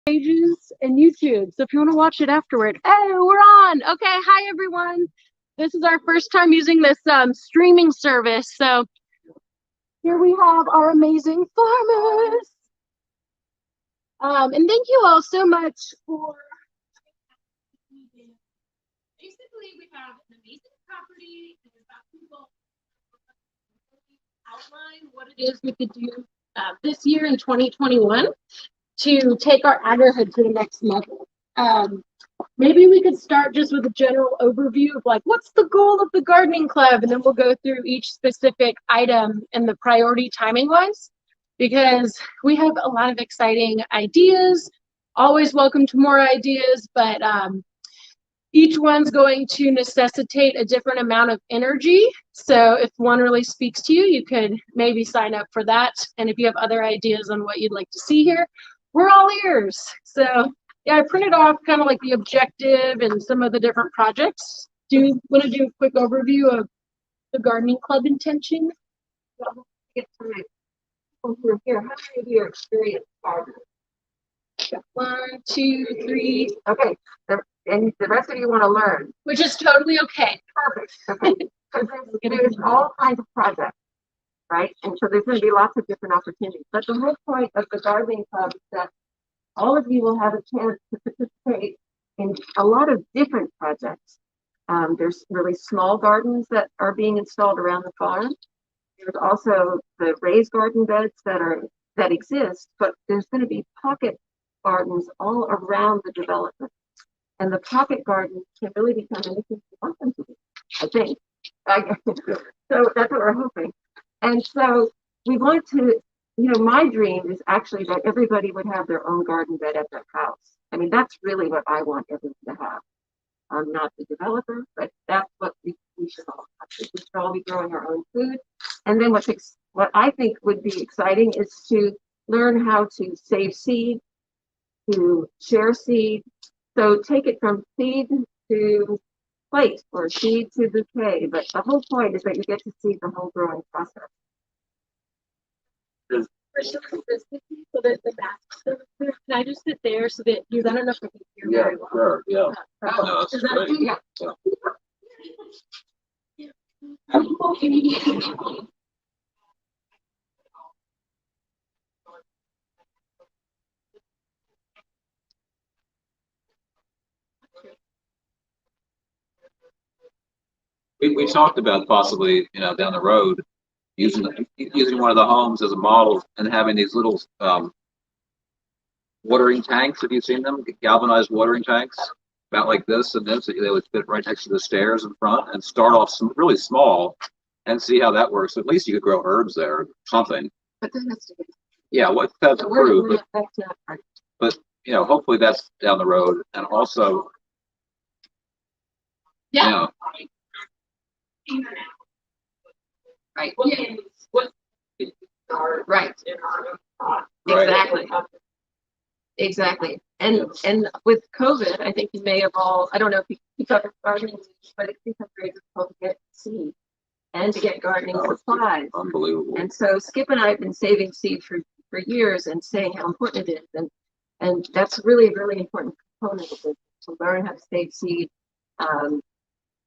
pages and YouTube. So if you want to watch it afterward, hey, we're on. Okay, hi everyone. This is our first time using this streaming service. So here we have our amazing farmers. And thank you all so much for. Basically, we have an amazing property and we've got people outline what it is we could do this year in 2021 to take our agrihood to the next level. Maybe we could start just with a general overview of like, what's the goal of the gardening club? And then we'll go through each specific item and the priority timing wise, because we have a lot of exciting ideas, always welcome to more ideas, but each one's going to necessitate a different amount of energy. So if one really speaks to you, you could maybe sign up for that. And if you have other ideas on what you'd like to see here, we're all ears. So yeah, I printed off kind of like the objective and some of the different projects. Do you want to do a quick overview of the gardening club intention? Get to my over here. How many of you are experienced gardeners? 1, 2, 3. Okay. And the rest of you want to learn. Which is totally okay. Perfect. Okay. Because there's all kinds of projects, right? And so there's going to be lots of different opportunities. But the whole point of the gardening club is that all of you will have a chance to participate in a lot of different projects. There's really small gardens that are being installed around the farm. There's also the raised garden beds that exist, but there's going to be pocket gardens all around the development. And the pocket gardens can really become anything you want them to be, I think. So that's what we're hoping. And so we want to, my dream is actually that everybody would have their own garden bed at their house. I mean, that's really what I want everyone to have. I'm not the developer, but that's what we should all have. We should all be growing our own food. And then what I think would be exciting is to learn how to save seed, to share seed. So take it from seed to plate or seed to bouquet. But the whole point is that you get to see the whole growing process. So that the masks, can I just sit there so that you, I don't know if I can hear very well. Sure, yeah. No, that's great. Yeah. We talked about possibly, down the road, using one of the homes as a model and having these little watering tanks. Have you seen them? Galvanized watering tanks, about like this and this. They would fit right next to the stairs in front and start off really small and see how that works. At least you could grow herbs there or something. But then that's what that's approved. But hopefully that's down the road. And also, yeah. Right. Right. Exactly. Exactly. And with COVID, I think you may have all, I don't know if you keep up with gardening, but it's become very difficult to get seed and to get gardening supplies. Unbelievable. And so Skip and I have been saving seed for years and saying how important it is. And that's really a really important component of it, to learn how to save seed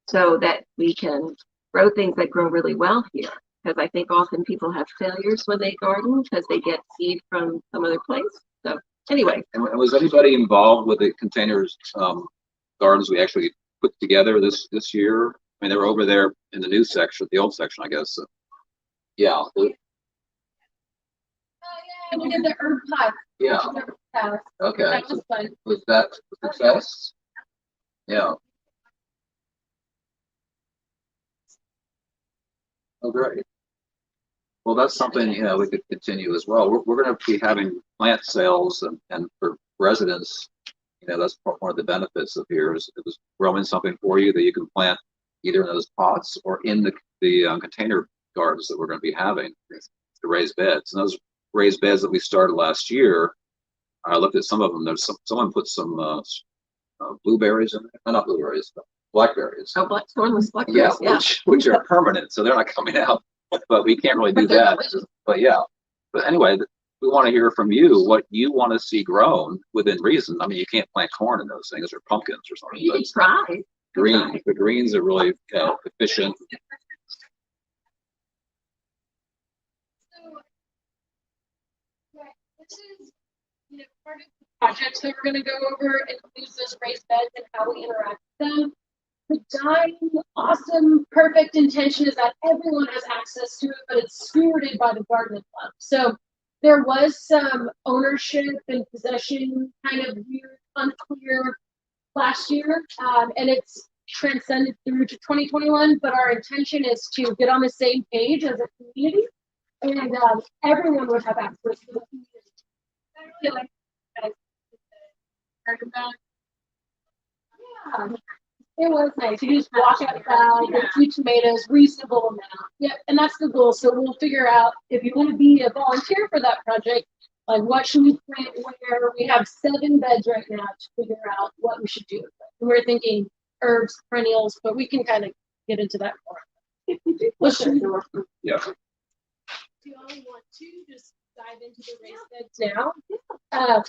so that we can grow things that grow really well here. Because I think often people have failures when they garden because they get seed from some other place. So anyway. And was anybody involved with the containers gardens we actually put together this year? I mean, they were over there in the new section, the old section, I guess. So, yeah. And we did the herb pot. Yeah. Okay. That was fun. Was that a success? Yeah. Oh, great. Well, that's something, we could continue as well. We're going to be having plant sales and for residents, that's one of the benefits of here is growing something for you that you can plant either in those pots or in the container gardens that we're going to be having, the raised beds. And those raised beds that we started last year, I looked at some of them. There's someone put some blueberries in there. Not blueberries, but blackberries. Oh, thornless blackberries. Yeah, which are permanent, so they're not coming out. But we can't really do that. But yeah. But anyway, we want to hear from you what you want to see grown within reason. I mean, you can't plant corn in those things or pumpkins or something. You can try. The greens are really efficient. This is, part of the projects that we're going to go over includes those raised beds and how we interact with them. The dying, awesome, perfect intention is that everyone has access to it, but it's stewarded by the garden club. So there was some ownership and possession kind of weird, unclear last year, and it's transcended through to 2021. But our intention is to get on the same page as a community, and everyone would have access to the community. I really like that. Yeah, it was nice. You just walk outside, get a few tomatoes, reasonable amount. Yep, and that's the goal. So we'll figure out if you want to be a volunteer for that project, like what should we plant where. We have 7 beds right now to figure out what we should do with it. And we're thinking herbs, perennials, but we can kind of get into that more. Yeah. Do you all want to just dive into the raised beds now?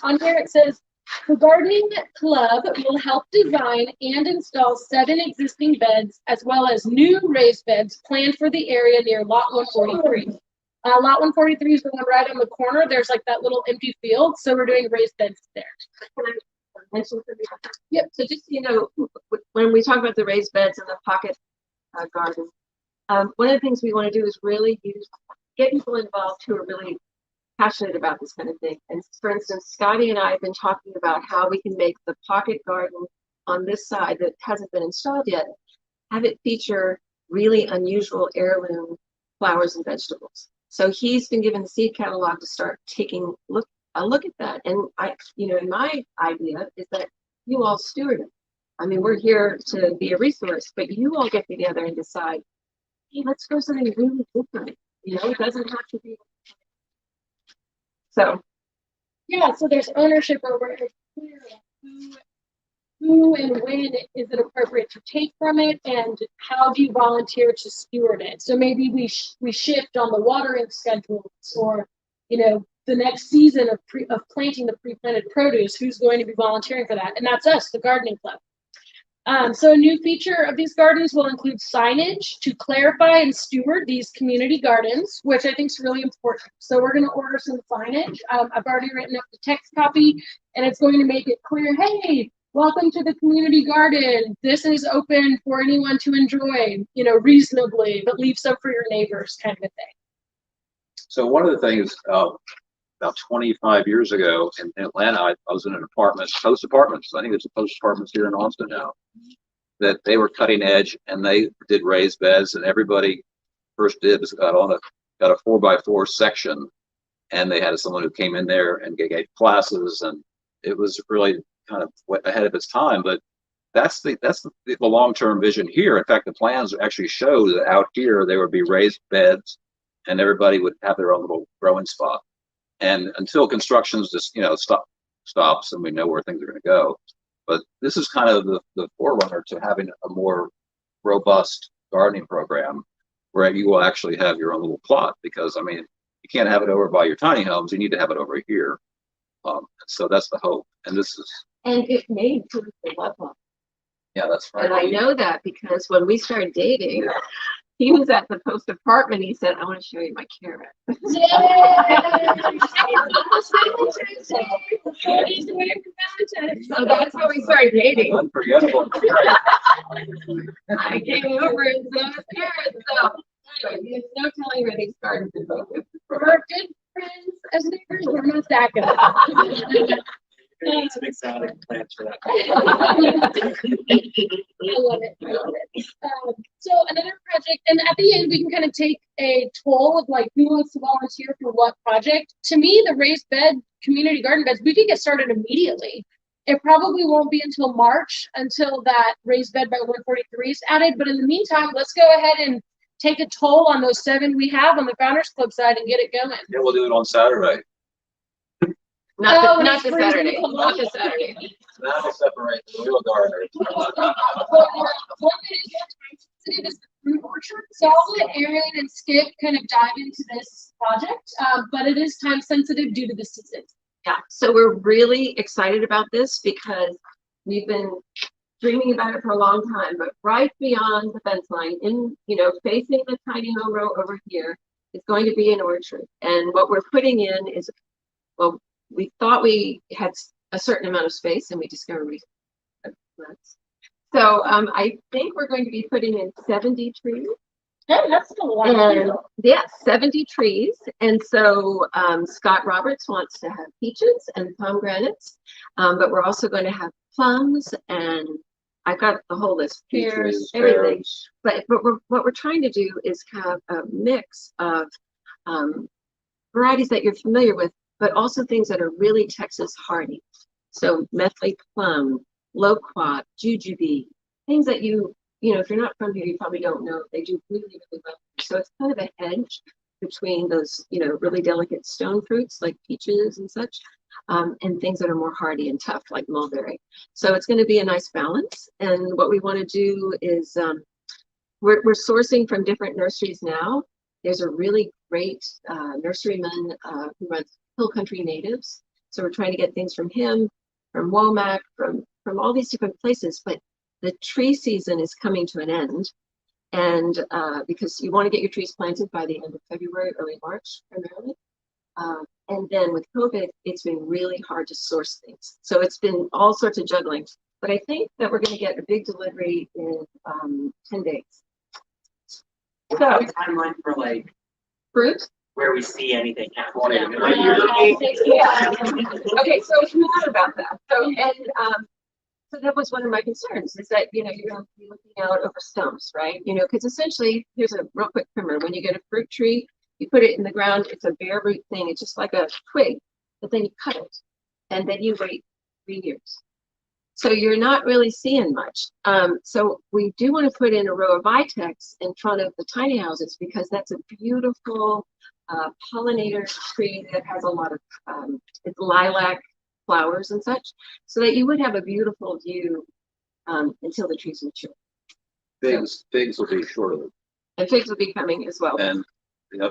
On here it says, the gardening club will help design and install 7 existing beds as well as new raised beds planned for the area near lot 143. Lot 143 is the one right on the corner. There's like that little empty field, so we're doing raised beds there. Yep. So just when we talk about the raised beds and the pocket garden, one of the things we want to do is really get people involved who are really passionate about this kind of thing. And for instance, Scotty and I have been talking about how we can make the pocket garden on this side that hasn't been installed yet, have it feature really unusual heirloom flowers and vegetables. So he's been given the seed catalog to start taking a look at that. And my idea is that you all steward it. I mean, we're here to be a resource, but you all get together and decide, hey, let's go something really different. It doesn't have to be. So, yeah, so there's ownership over it. It's clear who and when is it appropriate to take from it, and how do you volunteer to steward it? So maybe we shift on the watering schedules, or the next season of planting the pre-planted produce. Who's going to be volunteering for that? And that's us, the gardening club. So a new feature of these gardens will include signage to clarify and steward these community gardens, which I think is really important. So we're going to order some signage. I've already written up the text copy, and it's going to make it clear, hey, welcome to the community garden. This is open for anyone to enjoy, reasonably, but leave some for your neighbors, kind of a thing. So one of the things, about 25 years ago in Atlanta, I was in an apartment, Post Apartments. I think there's a Post Apartments here in Austin now, that they were cutting edge, and they did raised beds, and everybody first dibs got a 4x4 section, and they had someone who came in there and gave classes, and it was really kind of ahead of its time. But that's the long-term vision here. In fact, the plans actually show that out here there would be raised beds, and everybody would have their own little growing spot. And until construction's just stops and we know where things are going to go, but this is kind of the forerunner to having a more robust gardening program where you will actually have your own little plot. Because I mean, you can't have it over by your tiny homes; you need to have it over here. So that's the hope. And this is it made to the level. Yeah, that's right. And I know that because when we started dating, he was at the Post Apartment. He said, I want to show you my carrot. So that's how we started dating. Unforgettable. I came over and saw his carrots. So there's no telling where these gardens are going. We're good friends as neighbors. We're not that good. Some exotic plants for that. I love it. So another project, and at the end we can kind of take a toll of like who wants to volunteer for what project. To me, the raised bed community garden beds, we could get started immediately. It probably won't be until March until that raised bed by 143 is added. But in the meantime, let's go ahead and take a toll on those 7 we have on the Founders Club side and get it going. Yeah, we'll do it on Saturday. Not this Saturday. Not this Saturday. Now we'll separate the real gardeners. One that is time sensitive is the fruit orchard. orchard. So I'll let Aaron and Skip kind of dive into this project, but it is time sensitive due to the season. Yeah, so we're really excited about this because we've been dreaming about it for a long time, but right beyond the fence line, facing the tiny home row over here, is going to be an orchard. And what we're putting in is, well, we thought we had a certain amount of space, and we discovered we had less. So I think we're going to be putting in 70 trees. Yeah, that's a lot. And yeah, 70 trees. And so Scott Roberts wants to have peaches and pomegranates, but we're also going to have plums, and I've got the whole list, pears, everything. But what we're trying to do is have a mix of varieties that you're familiar with, but also things that are really Texas hardy. So methley plum, loquat, jujube, things that if you're not from here, you probably don't know. They do really, really well. So it's kind of a hedge between those, really delicate stone fruits like peaches and such, and things that are more hardy and tough like mulberry. So it's going to be a nice balance. And what we want to do is we're sourcing from different nurseries now. There's a really great nurseryman who runs Hill Country Natives. So we're trying to get things from him, from Womack, from all these different places. But the tree season is coming to an end. And because you want to get your trees planted by the end of February, early March, primarily. And then with COVID, it's been really hard to source things. So it's been all sorts of juggling. But I think that we're going to get a big delivery in 10 days. What's the timeline for like Fruit? where we see anything happen? Yeah. Okay, so it's not about that. So that was one of my concerns, is that you're going to be looking out over stumps, right? Because essentially, here's a real quick primer. When you get a fruit tree, you put it in the ground. It's a bare root thing. It's just like a twig, but then you cut it, and then you wait 3 years. So you're not really seeing much. So we do want to put in a row of vitex in front of the tiny houses, because that's a beautiful pollinator tree that has a lot of it's lilac flowers and such, so that you would have a beautiful view until the trees mature. Figs will be shortly. And figs will be coming as well. And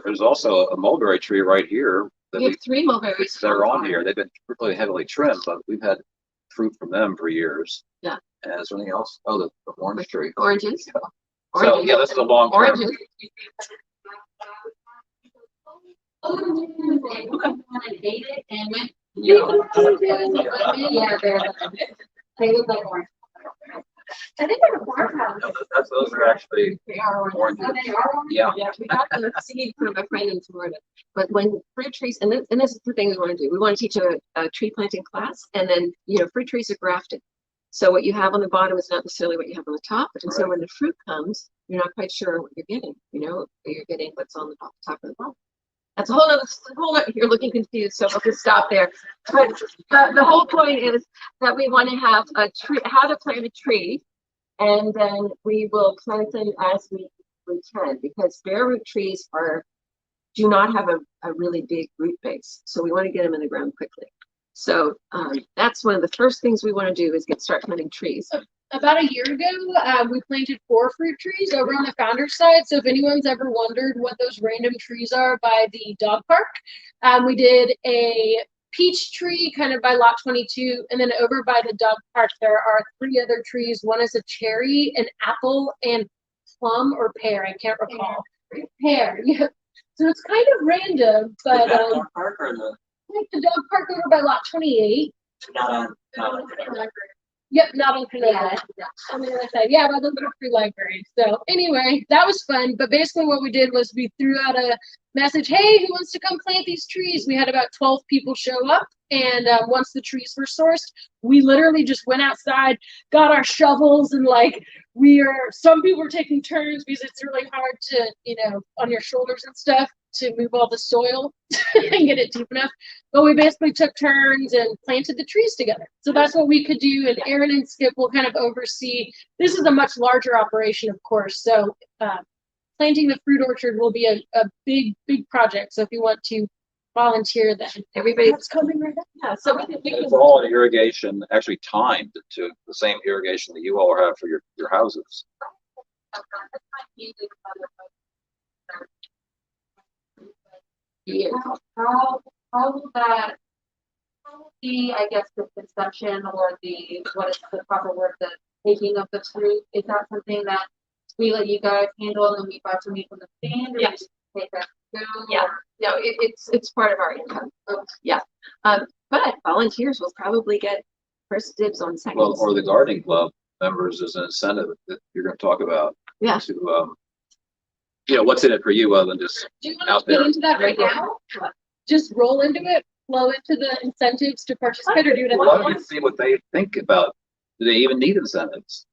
there's also a mulberry tree right here that We have 3 mulberries that are on here. They've been really heavily trimmed, but we've had fruit from them for years. Yeah. And is there anything else? Oh, the orange tree. Oranges. So yeah, this is a long term. Oranges. They look like orange. I think they're a farmhouse. No, those are actually They are oranges. Oh, they are orange? Yeah. Yeah, we got the seed from a friend in Florida. But when fruit trees, and this is the thing we want to do, we want to teach a tree planting class, and then, fruit trees are grafted. So what you have on the bottom is not necessarily what you have on the top. And so when the fruit comes, you're not quite sure what you're getting, you're getting what's on the top of the bottom. That's a whole other, you're looking confused, so we'll just stop there. But the whole point is that we want to have a tree, how to plant a tree, and then we will plant them as we can, because bare root trees do not have a really big root base. So we want to get them in the ground quickly. So that's one of the first things we want to do, is start planting trees. About a year ago, we planted 4 fruit trees over on the Founders side. So if anyone's ever wondered what those random trees are by the dog park, we did a peach tree kind of by lot 22, and then over by the dog park there are 3 other trees. One is a cherry, an apple, and plum or pear. I can't recall. Pear. Yeah. So it's kind of random, but dog park or the dog park over by lot 28. not on Yep, not on Canada. On the other side. Yeah, by the little free library. So anyway, that was fun. But basically what we did was we threw out a message, hey, who wants to come plant these trees? We had about 12 people show up. And once the trees were sourced, we literally just went outside, got our shovels, and some people were taking turns, because it's really hard to, on your shoulders and stuff, to move all the soil and get it deep enough. But we basically took turns and planted the trees together. So that's what we could do. And Aaron and Skip will kind of oversee. This is a much larger operation, of course. So planting the fruit orchard will be a big, big project. So if you want to volunteer, then everybody's coming right up. Yeah, so It's all irrigation, actually timed to the same irrigation that you all have for your houses. Yeah. How will that be, I guess, the consumption or what is the proper word, the taking of the fruit? Is that something that we let you guys handle and then we buy from you from the stand? Or Yeah. we just take that to go? Yeah. Or- No, it's part of our income. Yeah. But volunteers will probably get first dibs on Well, seconds. or the gardening club members as an incentive that you're gonna talk about. Yeah. To, what's in it for you other than just Do you out want to there? get into that right now? Just roll into it, flow into the incentives to participate, or do it at Well, why the don't you see what they think about, do they even need incentives?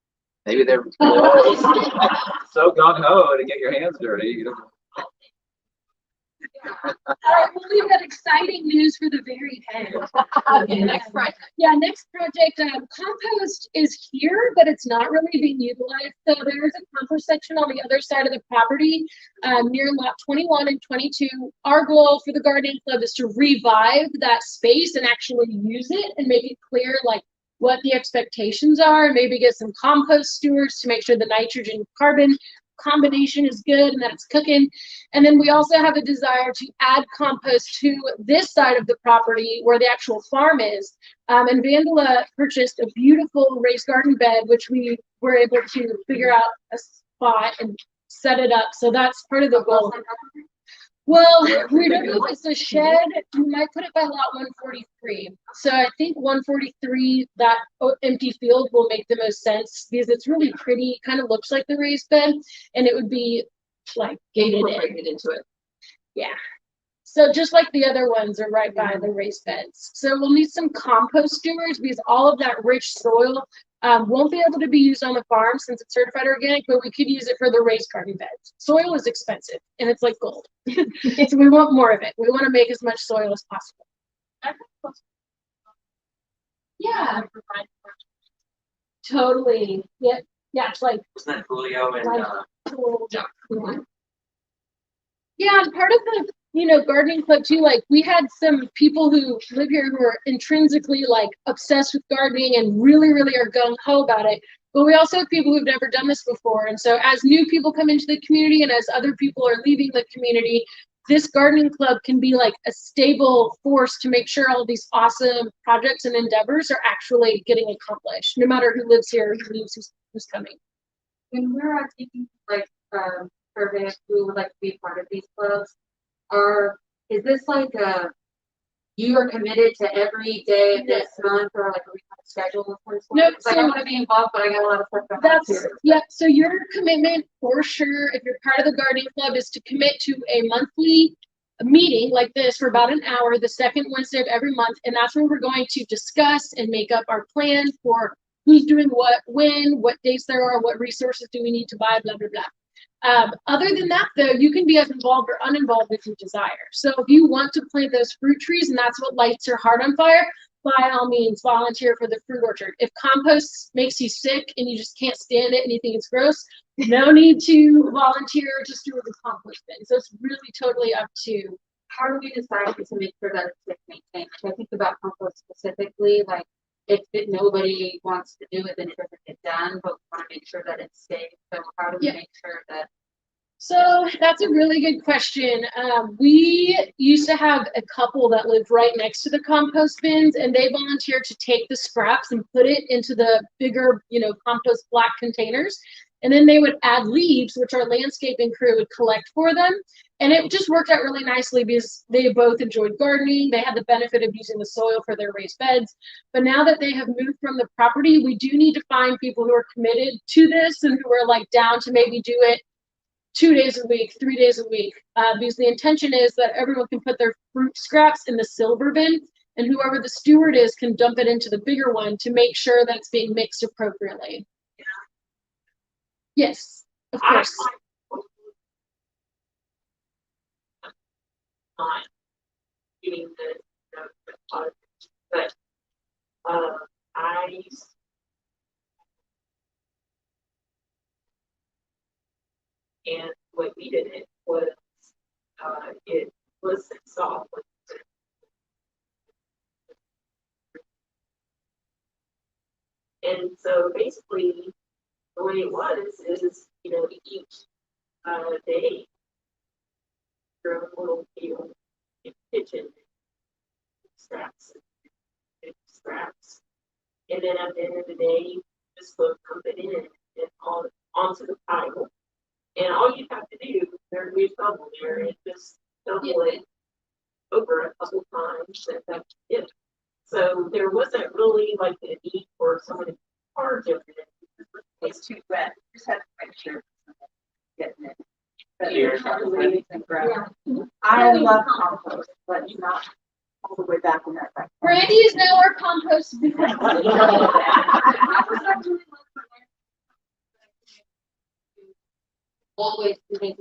Maybe they're so gung ho to get your hands dirty, you know. All right, we'll leave that exciting news for the very end. Okay, next project. Yeah, next project, compost is here, but it's not really being utilized. So there's a compost section on the other side of the property, near lot 21 and 22. Our goal for the gardening club is to revive that space and actually use it and make it clear, like, what the expectations are, and maybe get some compost stewards to make sure the nitrogen carbon combination is good and that it's cooking. And then we also have a desire to add compost to this side of the property where the actual farm is. And Vandala purchased a beautiful raised garden bed, which we were able to figure out a spot and set it up. So that's part of the goal. Well, we don't know if it's a shed. We might put it by lot 143. So I think 143, that empty field will make the most sense because it's really pretty. Kind of looks like the raised bed, and it would be like gated in. Incorporated into it. Yeah. So just like the other ones are right by the raised beds. So we'll need some compost stewards because all of that rich soil won't be able to be used on the farm since it's certified organic, but we could use it for the raised garden beds. Soil is expensive and it's like gold. So we want more of it. We want to make as much soil as possible. Yeah. Totally. Yeah. Yeah. It's like, Wasn't that Julio and, yeah. Yeah, and part of the, gardening club too, like we had some people who live here who are intrinsically like obsessed with gardening and really, really are gung ho about it. But we also have people who've never done this before. And so as new people come into the community and as other people are leaving the community, this gardening club can be like a stable force to make sure all of these awesome projects and endeavors are actually getting accomplished, no matter who lives here, who leaves, who's coming. When we're taking like survey of who would like to be part of these clubs, is this like you are committed to every day of this month, or like are we kind of schedule this one? Nope, Like I so- want to be involved, but I got a lot of stuff to That's, yeah, so your commitment for sure, if you're part of the gardening club, is to commit to a monthly meeting like this for about an hour, the second Wednesday of every month. And that's where we're going to discuss and make up our plan for who's doing what, when, what dates there are, what resources do we need to buy, blah, blah, blah. Other than that, though, you can be as involved or uninvolved if you desire. So if you want to plant those fruit trees and that's what lights your heart on fire, by all means, volunteer for the fruit orchard. If compost makes you sick and you just can't stand it and you think it's gross, no need to volunteer, just do the compost bin. So it's really totally up to. How do we decide to make sure that it's maintained? I think about compost specifically, like if nobody wants to do it, then it doesn't get done, but we want to make sure that it's safe. So how do we Yeah. make sure that? So that's a really good question. We used to have a couple that lived right next to the compost bins, and they volunteered to take the scraps and put it into the bigger, compost black containers. And then they would add leaves, which our landscaping crew would collect for them. And it just worked out really nicely because they both enjoyed gardening. They had the benefit of using the soil for their raised beds. But now that they have moved from the property, we do need to find people who are committed to this and who are like down to maybe do it 2 days a week, 3 days a week, because the intention is that everyone can put their fruit scraps in the silver bin, and whoever the steward is can dump it into the bigger one to make sure that it's being mixed appropriately. Yes, of course. On doing the politics, but I and what we did it was it was installed with and so basically the way it was is each day, your own little field, kitchen, scraps, scraps. And then at the end of the day, just load dump it in and onto the pile. And all you have to do, there's a shovel there, and just shovel it over a couple times, and that's it. So there wasn't really like a need for someone to charge of it. It's too wet. Just have to make sure it's getting it. But Here. there's not really anything ground. I love compost, but not all the way back in that. Brandy is now our compost. Always doing.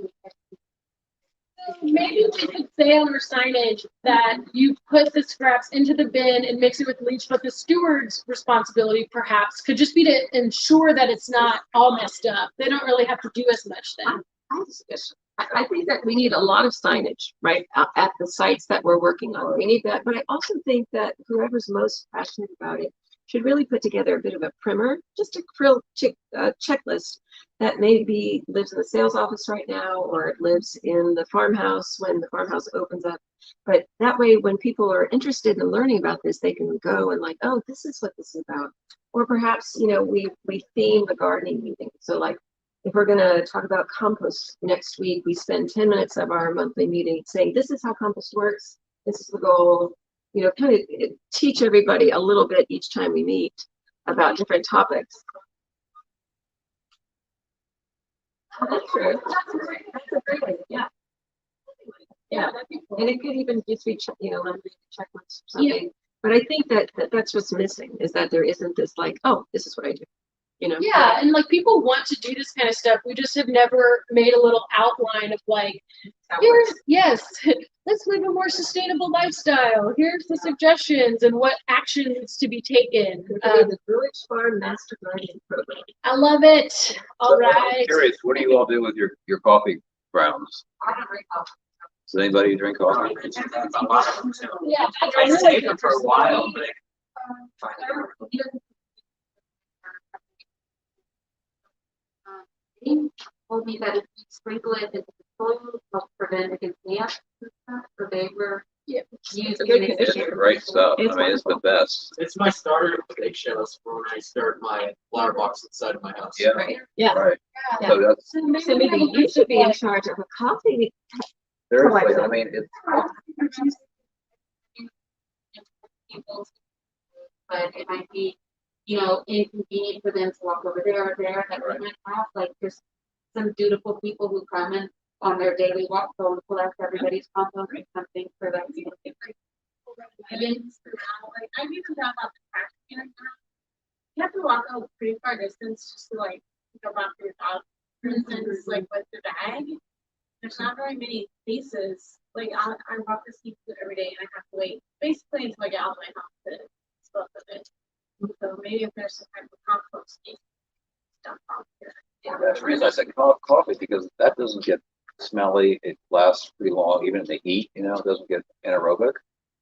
Maybe we could say on our signage that you put the scraps into the bin and mix it with bleach, but the steward's responsibility perhaps could just be to ensure that it's not all messed up. They don't really have to do as much then. I have a suggestion. I think that we need a lot of signage, right, at the sites that we're working on. We need that, but I also think that whoever's most passionate about it should really put together a bit of a primer, just a checklist that maybe lives in the sales office right now, or it lives in the farmhouse when the farmhouse opens up. But that way, when people are interested in learning about this, they can go and like, oh, this is what this is about. Or perhaps, we theme the gardening meeting. So like, if we're going to talk about compost next week, we spend 10 minutes of our monthly meeting saying, this is how compost works. This is the goal. Kind of teach everybody a little bit each time we meet about different topics. That's true. That's a great idea. Yeah. Yeah. And it could even just be, checklists or something. Yeah. But I think that's what's missing, is that there isn't this like, oh, this is what I do. Yeah, and like people want to do this kind of stuff. We just have never made a little outline of like, let's live a more sustainable lifestyle. Here's the suggestions and what actions to be taken. The Village Farm Master Gardening Program. I love it. All right. I'm curious, what do you all do with your coffee grounds? I don't drink coffee. Does anybody drink coffee? Yeah, I saved them for a while, but He told me that if you sprinkle it into the soil, it'll prevent against ants and stuff, so they were using it. It's great stuff. I mean, it's the best. it's my starter they show us for when I start my flower box inside of my house. Yeah. Right. Yeah. Right. Yeah. So that's So maybe you should be in charge of a coffee. seriously, I mean, it's But it might be, inconvenient for them to walk over there or there, that we might have, like, there's some dutiful people who come in on their daily walk, go and collect everybody's compost or something for that. I've even thought about the trash can. You have to walk a pretty far distance just to like go back to your dog. For instance, like with the bag, there's not very many spaces. Like I walk this heap every day and I have to wait basically until I get out of my house to dispose of it. So maybe if there's some type of compost stuff out here. Yeah, that's the reason I said coffee, because that doesn't get smelly. It lasts pretty long, even in the heat. It doesn't get anaerobic.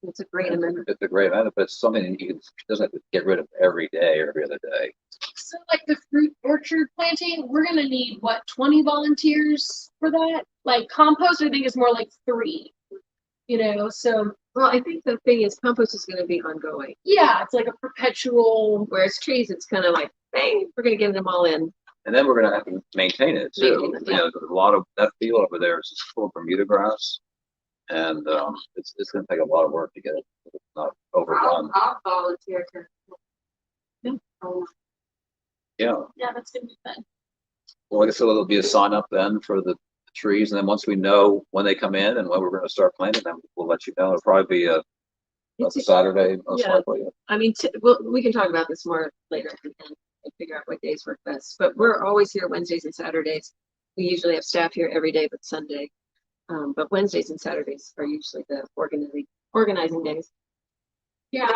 It's a great amendment. It's a great amendment, but it's something that you doesn't have to get rid of every day or every other day. So like the fruit orchard planting, we're gonna need 20 volunteers for that? Like compost, I think is more like 3. So Well, I think the thing is compost is going to be ongoing, yeah, it's like a perpetual. whereas trees, it's kind of like, bang, we're going to get them all in. And then we're going to have to maintain it too. Maintain it, A lot of that field over there is just full of Bermuda grass, and it's going to take a lot of work to get it not overrun. I'll volunteer to. Yeah. Yeah, that's gonna be fun. Well, I guess there'll be a sign up then for the trees, and then once we know when they come in and when we're going to start planting them, we'll let you know. It'll probably be a Saturday, most Yeah. likely. I mean, we can talk about this more later if we can and figure out what days work best. But we're always here Wednesdays and Saturdays. We usually have staff here every day but Sunday. But Wednesdays and Saturdays are usually the organizing days. Yeah.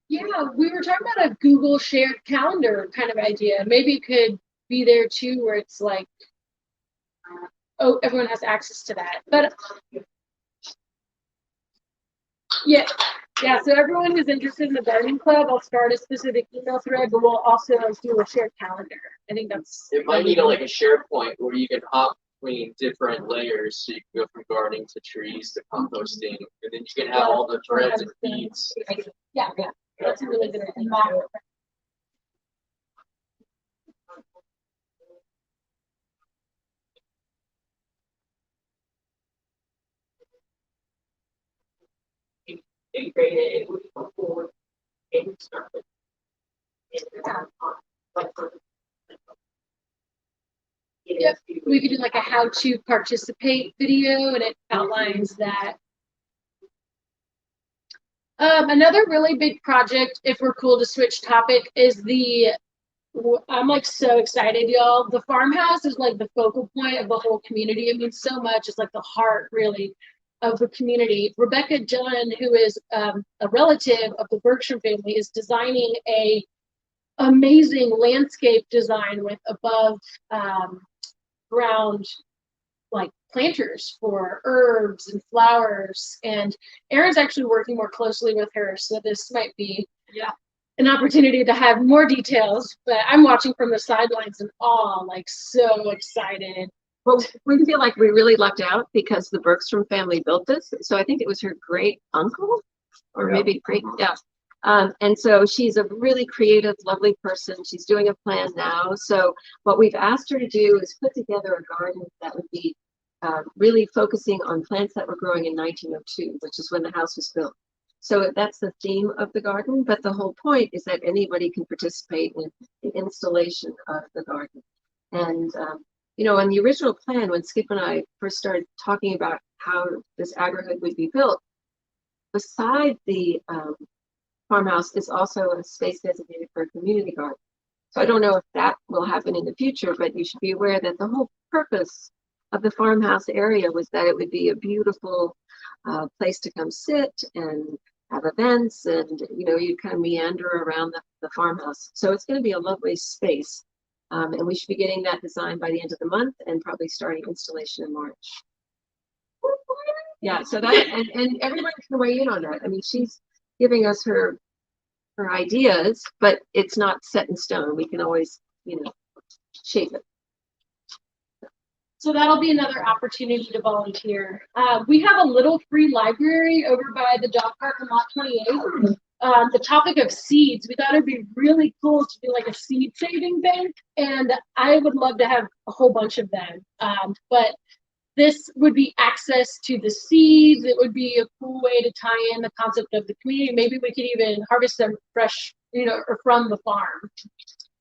Yeah, we were talking about a Google shared calendar kind of idea. Maybe it could be there too, where it's like, everyone has access to that. But yeah, Yeah, so everyone who's interested in the gardening club, I'll start a specific email thread, but we'll also do a shared calendar. I think that's. It might need like a SharePoint where you can hop between different layers, so you can go from gardening to trees to composting, and then you can have all the threads and feeds. Yeah, that's a really good idea. Integrate it, it would be before it started. Yep, we could do like a how to participate video and it outlines that. Another really big project, if we're cool to switch topic, is I'm like so excited, y'all. The farmhouse is like the focal point of the whole community. It means so much. It's like the heart, really, of the community. Rebecca Dunn, who is a relative of the Bergstrom family, is designing a amazing landscape design with above ground like planters for herbs and flowers. And Erin's actually working more closely with her, so this might be an opportunity to have more details. But I'm watching from the sidelines in awe, like so excited. Well, we feel like we really lucked out because the Bergstrom family built this. So I think it was her great uncle or maybe great, and so she's a really creative, lovely person. She's doing a plan now. So what we've asked her to do is put together a garden that would be really focusing on plants that were growing in 1902, which is when the house was built. So that's the theme of the garden, but the whole point is that anybody can participate in the installation of the garden. And you know, in the original plan, when Skip and I first started talking about how this agri-hood would be built, beside the farmhouse is also a space designated for a community garden. So I don't know if that will happen in the future, but you should be aware that the whole purpose of the farmhouse area was that it would be a beautiful place to come sit and have events, and you know, you kind of meander around the farmhouse. So it's going to be a lovely space. And we should be getting that design by the end of the month and probably starting installation in March. Yeah, so that, and everyone can weigh in on that. I mean, she's giving us her ideas, but it's not set in stone. We can always, you know, shape it. So that'll be another opportunity to volunteer. We have a little free library over by the dog park on Lot 28. The topic of seeds, we thought it'd be really cool to do like a seed saving bank, and I would love to have a whole bunch of them. But this would be access to the seeds. It would be a cool way to tie in the concept of the community. Maybe we could even harvest them fresh, you know, or from the farm.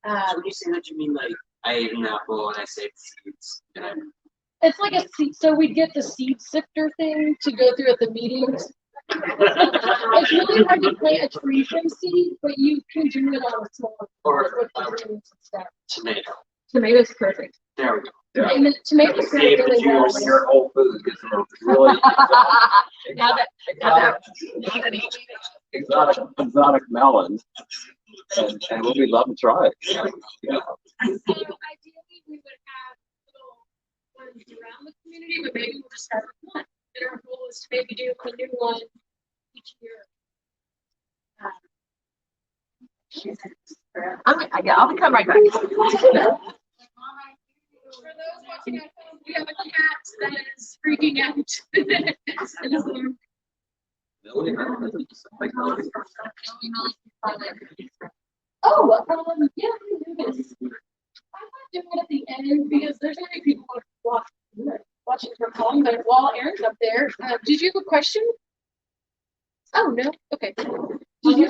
When you say that, you mean like I ate an apple and I saved seeds. It's like a seed, so we'd get the seed sifter thing to go through at the meetings. It's really hard to plant a tree from seed, but you can do it on a small Or with the roots and stuff. tomato. Tomatoes, perfect. There we go. Yeah. And the tomatoes grow Save the really well. juice. When you're Whole Foods, get some really Now that exotic melons, and we'll be love to try it. Yeah. So ideally, we would have little ones around the community, but maybe we'll just start with one. And our goal is to maybe do a new one each year. I'll be coming right back. For those watching at home, we have a cat that is freaking out. Yeah, we do this. I'm not doing it at the end because there's only people watching from home, but while Erin's up there, did you have a question? Oh, no? Okay. Did you?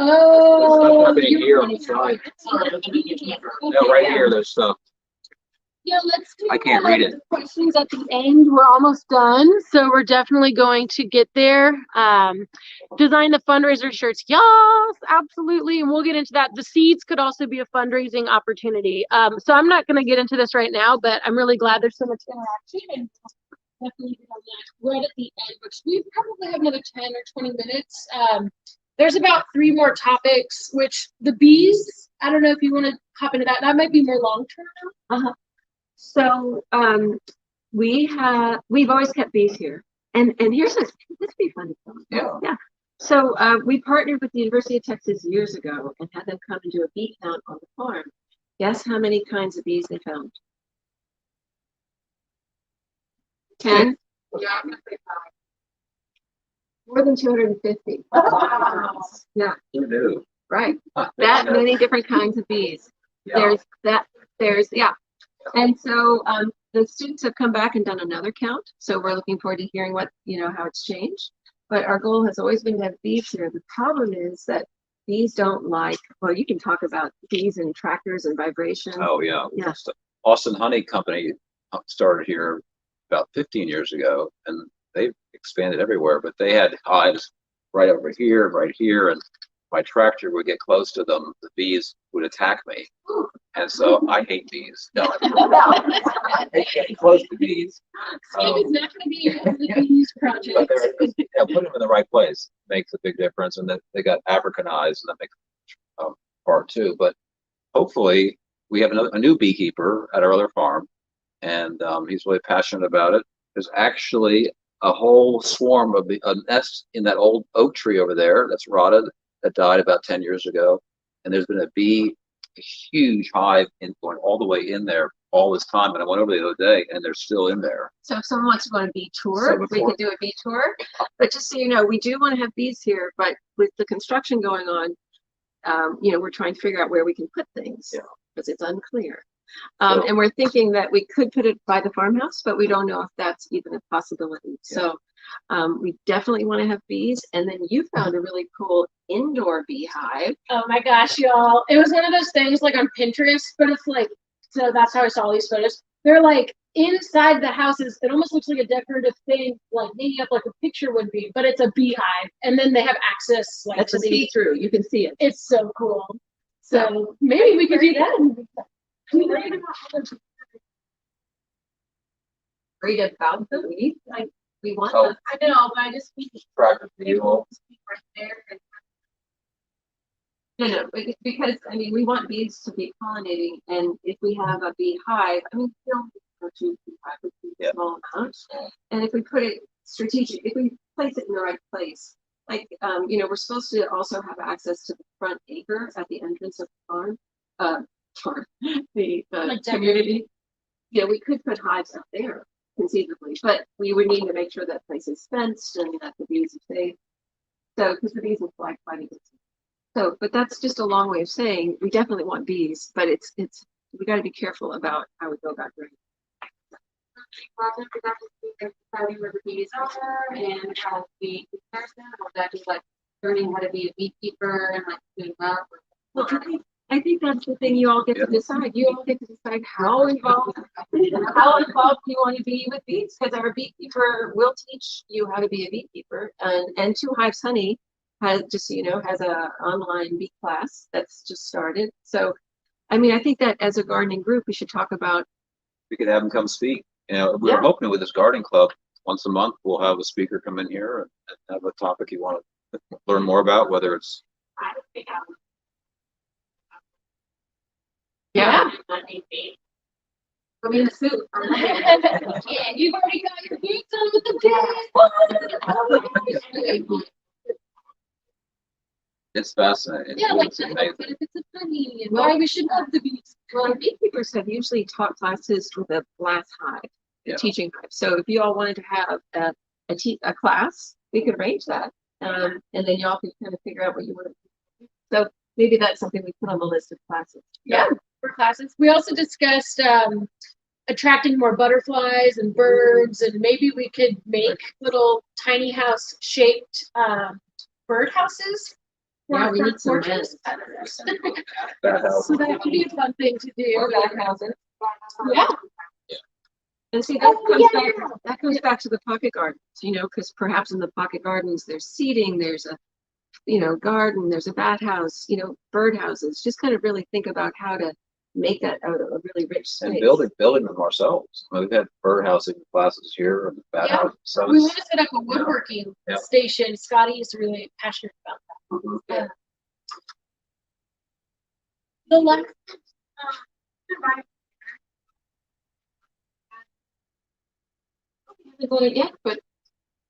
Oh, Happening here on the side. No, right here, there's stuff. Yeah, let's do I can't read it. the questions at the end. We're almost done, so we're definitely going to get there. Design the fundraiser shirts. Yes, absolutely. And we'll get into that. The seeds could also be a fundraising opportunity. So I'm not going to get into this right now, but I'm really glad there's so much interaction, and definitely get on that right at the end, which we probably have another 10 or 20 minutes. There's about 3 more topics, which the bees, I don't know if you want to hop into that. That might be more long-term. So we've always kept bees here. And here's this would be fun. Yeah. Yeah. So we partnered with the University of Texas years ago and had them come and do a bee count on the farm. Guess how many kinds of bees they found? 10? Yeah, I'm gonna say More than 250. Yeah, Who knew? right. That many different kinds of bees. Yeah. Yeah. And so the students have come back and done another count. So we're looking forward to hearing what, how it's changed. But our goal has always been to have bees here. The problem is that bees don't well, you can talk about bees and tractors and vibration. Oh, yeah. Yeah. So Austin Honey Company started here about 15 years ago, and they've expanded everywhere, but they had hives right over here, right here, and my tractor would get close to them, the bees would attack me. And so I hate bees. No, I hate getting close to bees. Steve is not gonna be in the bees But project. put them in the right place makes a big difference, and then they got Africanized, and that makes part too. But hopefully, we have a new beekeeper at our other farm, and he's really passionate about it. There's actually a whole swarm of a nest in that old oak tree over there that's rotted, that died about 10 years ago, and there's been a huge hive going all the way in there all this time. And I went over the other day, and they're still in there. So if someone wants to go on a bee tour, So we could do a bee tour. But just so you know, we do want to have bees here, but with the construction going on, we're trying to figure out where we can put things because it's unclear. And we're thinking that we could put it by the farmhouse, but we don't know if that's even a possibility. So we definitely want to have bees. And then you found a really cool indoor beehive. Oh my gosh, y'all. It was one of those things like on Pinterest, but it's like, so that's how I saw these photos. They're like inside the houses. It almost looks like a decorative thing, like hanging up like a picture would be, but it's a beehive. And then they have access like That's to a see through. You can see it. It's so cool. So maybe we could do that. Read about them. We want Oh. them. I know, but I just think it's Tractor fuel. right there. And No, because we want bees to be pollinating, and if we have a bee hive, we don't go to beehive with a small amount. And if we put it if we place it in the right place, we're supposed to also have access to the front acre at the entrance of the farm, the Like community. Yeah, we could put hives up there conceivably, but we would need to make sure that place is fenced and that the bees are safe. So, because the bees will fly quite a bit. So, but that's just a long way of saying we definitely want bees, but we got to be careful about how we go about doing it. project, is that just deciding where the bees are and how we comparison, or is that just like learning how to be a beekeeper and like doing that? Well, I think that's the thing you all get to decide. You all get to decide how involved you want to be with bees, because our beekeeper will teach you how to be a beekeeper. And Two Hives Honey has, just so you know, has a online bee class that's just started. So, I think that as a gardening group, we should talk about. We could have them come speak. We're hoping with this gardening club, once a month, we'll have a speaker come in here and have a topic you want to learn more about, whether it's. I don't think I would. Yeah. Not need be. Put me in a suit. Yeah, you've already got your boots on with the It's fascinating. Yeah, like It's the amazing. benefits of honey and why we should love the bees. Well, beekeepers have usually taught classes with a glass hive, Yeah. teaching hive. So if you all wanted to have a class, we could arrange that. And then y'all can kind of figure out what you want to do. So maybe that's something we put on the list of classes. Yeah, for classes. We also discussed attracting more butterflies and birds, and maybe we could make little tiny house shaped bird houses. Yeah, we need some porches. nest. So that could be a fun thing to do. Or backhouses. Yeah. And see, that Oh, comes back to the pocket gardens, because perhaps in the pocket gardens, there's seating, there's a, garden, there's a bat house, bird houses. Just kind of really think about how to make that a really rich space. And building them ourselves. We've had birdhousing classes here and bat house. So We want to set up a woodworking Yeah. station. Scotty is really passionate about that. Mhm. Yeah. The last Haven't gone yet, but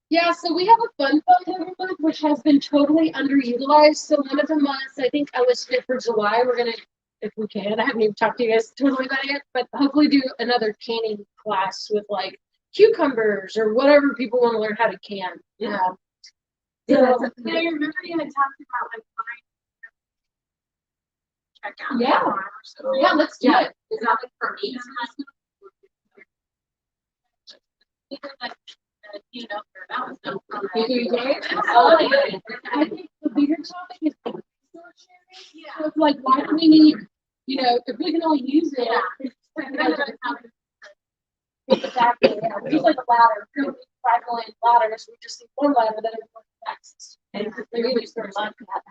Yeah, so we have a fun fund every month, which has been totally underutilized. So one of the months, I think I listed it for July. We're gonna, if we can, I haven't even talked to you guys totally about it yet, but hopefully do another canning class with like cucumbers or whatever people want to learn how to can. Yeah. So, But I remember you had talked about like buying check out. Yeah. yeah, let's do Yeah. it. Is that like for me? Because like, you know, that was so fun. Oh, yeah. I think the bigger topic is like resource sharing. So it's like, why do we need, you know, if we can only use it, it's exactly, yeah. We just like a ladder, 5 million ladders, we just need one ladder that everyone can access. And Maybe really we start love to have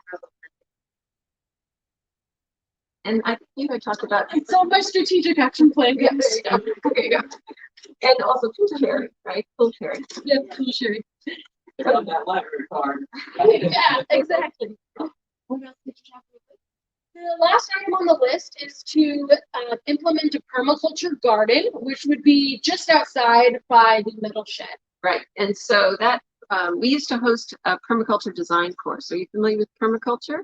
and I think you had talked about It's on my strategic action plan. yeah, there you go. And also tool sharing, right? Tool sharing. Yeah, cool sharing. From that library card. Yeah, exactly. What else did you have? The last item on the list is to implement a permaculture garden, which would be just outside by the metal shed. Right, and so that we used to host a permaculture design course. Are you familiar with permaculture?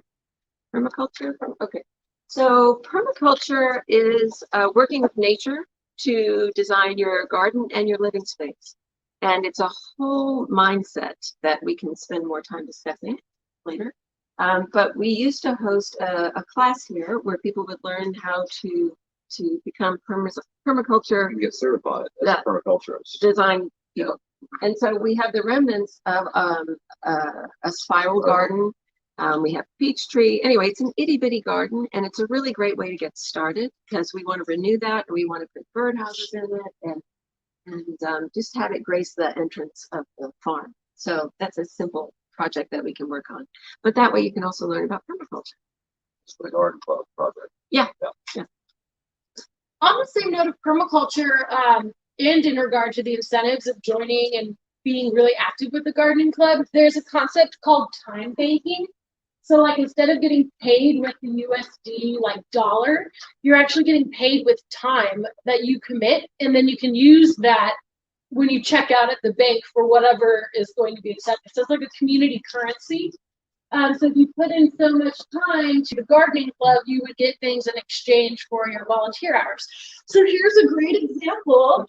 Okay. So permaculture is working with nature to design your garden and your living space. And it's a whole mindset that we can spend more time discussing later. But we used to host a class here where people would learn how to become permaculture You can get certified as Yeah. a permaculturist. design people. And so we have the remnants of a spiral garden. We have peach tree. Anyway, it's an itty bitty garden, and it's a really great way to get started because we want to renew that. We want to put birdhouses in it and just have it grace the entrance of the farm. So that's a simple project that we can work on. But that way you can also learn about permaculture. It's the garden club project. On the same note of permaculture, and in regard to the incentives of joining and being really active with the gardening club, there's a concept called time banking. So like instead of getting paid with the USD like dollar, you're actually getting paid with time that you commit, and then you can use that when you check out at the bank for whatever is going to be accepted. So it's like a community currency. So if you put in so much time to the gardening club, you would get things in exchange for your volunteer hours. So here's a great example.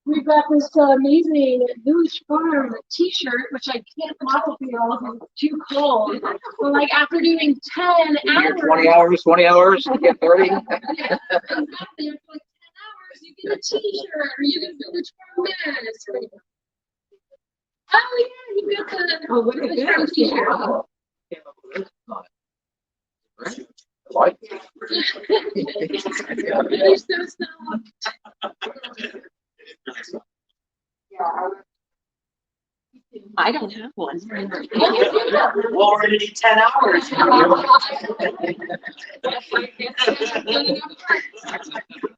We've got this amazing Village Farm t-shirt, which I can't model for y'all because it's too cold. But like after doing 10 You hours. get 20 hours, 20 hours, you get 30. Yeah, exactly. After like 10 hours, you get a t-shirt or you get Village Farm mask. Oh yeah, you get the Oh, what a Village Farm t-shirt. Right? Like it. You're so I don't have one. Well, we're gonna need 10 hours.